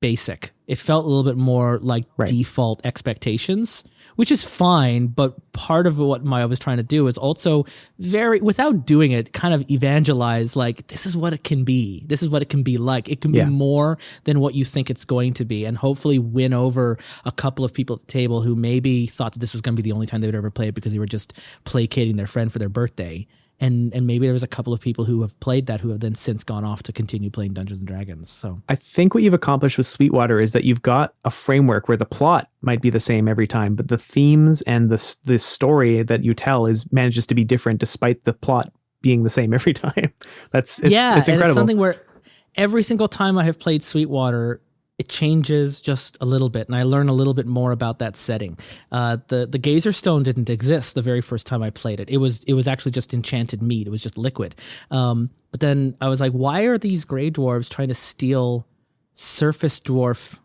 basic. It felt a little bit more like default expectations, which is fine. But part of what I was trying to do is also without doing it, kind of evangelize, like, this is what it can be. This is what it can be like. It can be more than what you think it's going to be, and hopefully win over a couple of people at the table who maybe thought that this was going to be the only time they would ever play it because they were just placating their friend for their birthday. And maybe there was a couple of people who have played that who have then since gone off to continue playing Dungeons and Dragons. So I think what you've accomplished with Sweetwater is that you've got a framework where the plot might be the same every time, but the themes and the story that you tell manages to be different despite the plot being the same every time. It's incredible. And it's something where every single time I have played Sweetwater, it changes just a little bit, and I learn a little bit more about that setting. The Gazer Stone didn't exist the very first time I played it. It was actually just enchanted meat. It was just liquid. But then I was like, why are these gray dwarves trying to steal surface dwarf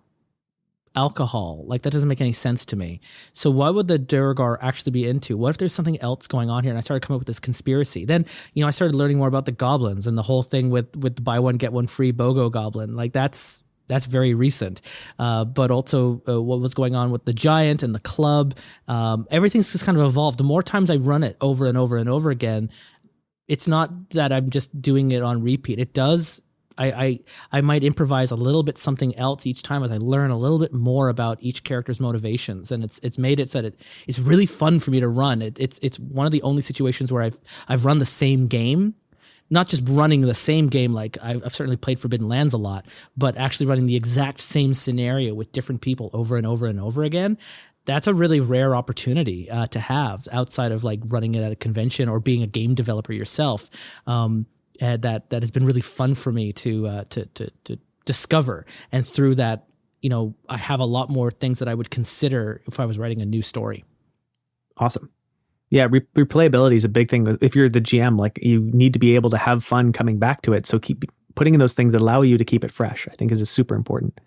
alcohol? Like, that doesn't make any sense to me. So what would the Durgar actually be into? What if there's something else going on here? And I started coming up with this conspiracy. Then, I started learning more about the goblins and the whole thing with the buy one, get one free BOGO goblin. Like, that's very recent. But also what was going on with the giant and the club. Everything's just kind of evolved. The more times I run it over and over and over again, it's not that I'm just doing it on repeat. It does. I might improvise a little bit something else each time as I learn a little bit more about each character's motivations, and it's made it so that it's really fun for me to run. It's one of the only situations where I've run the same game. Not just running the same game, like I've certainly played Forbidden Lands a lot, but actually running the exact same scenario with different people over and over and over again. That's a really rare opportunity to have outside of like running it at a convention or being a game developer yourself. That has been really fun for me to discover. And through that, I have a lot more things that I would consider if I was writing a new story. Awesome. Yeah, replayability is a big thing. If you're the GM, like, you need to be able to have fun coming back to it. So keep putting in those things that allow you to keep it fresh, I think, is super important.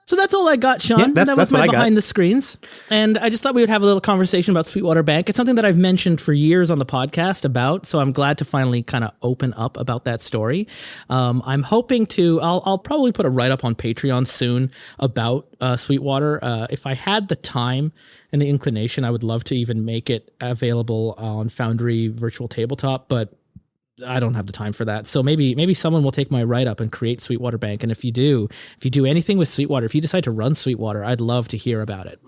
So that's all I got, Sean. Yeah, that was my behind the screens. And I just thought we would have a little conversation about Sweetwater Bank. It's something that I've mentioned for years on the podcast about, so I'm glad to finally kind of open up about that story. I'm hoping I'll probably put a write-up on Patreon soon about Sweetwater. If I had the time and the inclination, I would love to even make it available on Foundry Virtual Tabletop, but I don't have the time for that. So maybe someone will take my write up and create Sweetwater Bank. And if you do anything with Sweetwater, if you decide to run Sweetwater, I'd love to hear about it.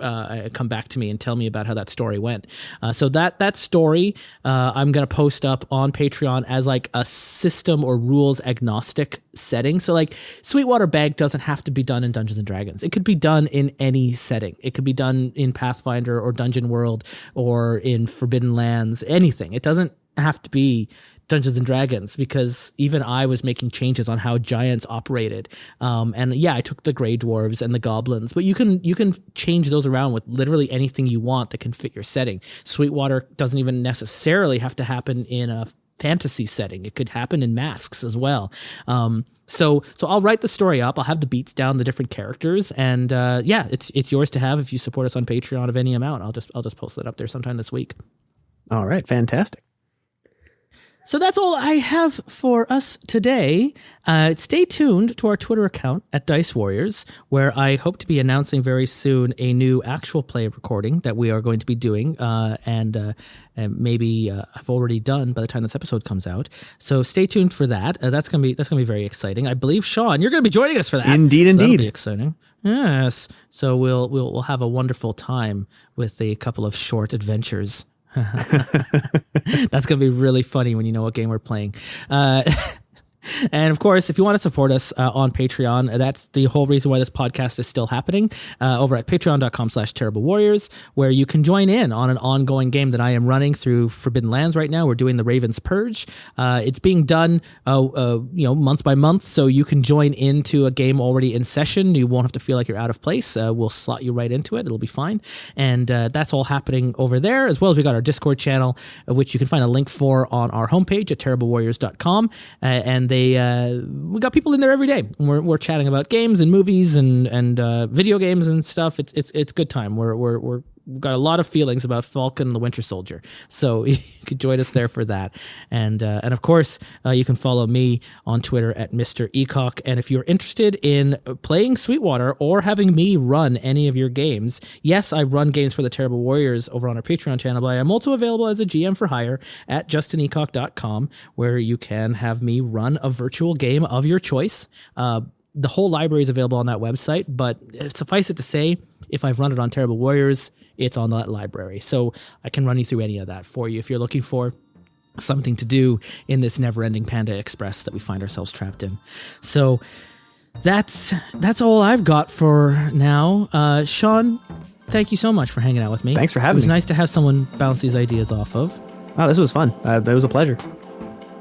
Come back to me and tell me about how that story went. So that story, I'm going to post up on Patreon as like a system or rules agnostic setting. So like Sweetwater Bank doesn't have to be done in Dungeons and Dragons. It could be done in any setting. It could be done in Pathfinder or Dungeon World or in Forbidden Lands, anything. It doesn't have to be Dungeons and Dragons, because even I was making changes on how giants operated. And yeah, I took the Grey Dwarves and the Goblins, but you can change those around with literally anything you want that can fit your setting. Sweetwater doesn't even necessarily have to happen in a fantasy setting. It could happen in masks as well. So I'll write the story up. I'll have the beats down, the different characters, and yeah, it's yours to have if you support us on Patreon of any amount. I'll just post that up there sometime this week. All right, fantastic. So that's all I have for us today. Stay tuned to our Twitter account at Dice Warriors, where I hope to be announcing very soon a new actual play recording that we are going to be doing, and maybe I've already done by the time this episode comes out. So stay tuned for that. That's gonna be very exciting. I believe, Sean, you're gonna be joining us for that. Indeed. That'll be exciting. Yes. So we'll have a wonderful time with a couple of short adventures. That's going to be really funny when you know what game we're playing. And of course, if you want to support us on Patreon, that's the whole reason why this podcast is still happening, over at patreon.com/Terrible Warriors, where you can join in on an ongoing game that I am running through Forbidden Lands right now. We're doing the Raven's Purge. It's being done, month by month, so you can join into a game already in session. You won't have to feel like you're out of place. We'll slot you right into it. It'll be fine. And that's all happening over there, as well as we got our Discord channel, which you can find a link for on our homepage at terriblewarriors.com. And we got people in there every day. We're chatting about games and movies and video games and stuff. It's good time. We've got a lot of feelings about Falcon and the Winter Soldier, so you could join us there for that. And of course, you can follow me on Twitter at Mr. Ecock. And if you're interested in playing Sweetwater or having me run any of your games, yes, I run games for the Terrible Warriors over on our Patreon channel, but I am also available as a GM for hire at justinecock.com, where you can have me run a virtual game of your choice. The whole library is available on that website, but suffice it to say, if I've run it on Terrible Warriors, it's on that library. So I can run you through any of that for you if you're looking for something to do in this never-ending Panda Express that we find ourselves trapped in. So that's all I've got for now. Sean, thank you so much for hanging out with me. Thanks for having me. It was nice to have someone bounce these ideas off of. Oh, this was fun. It was a pleasure.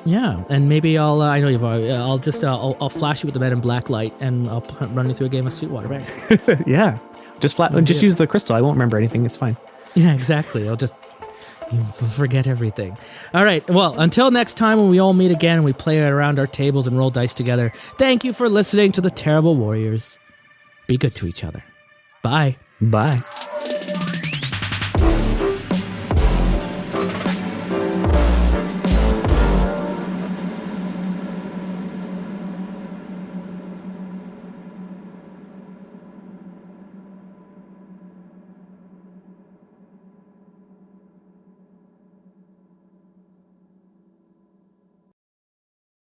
Yeah, and maybe I'll I know you've already, I'll flash you with the Men in Black light, and I'll run you through a game of Sweetwater Bank. Yeah. Just use the crystal. I won't remember anything. It's fine. Yeah, exactly. I'll just forget everything. All right. Well, until next time when we all meet again and we play around our tables and roll dice together, thank you for listening to the Terrible Warriors. Be good to each other. Bye. Bye.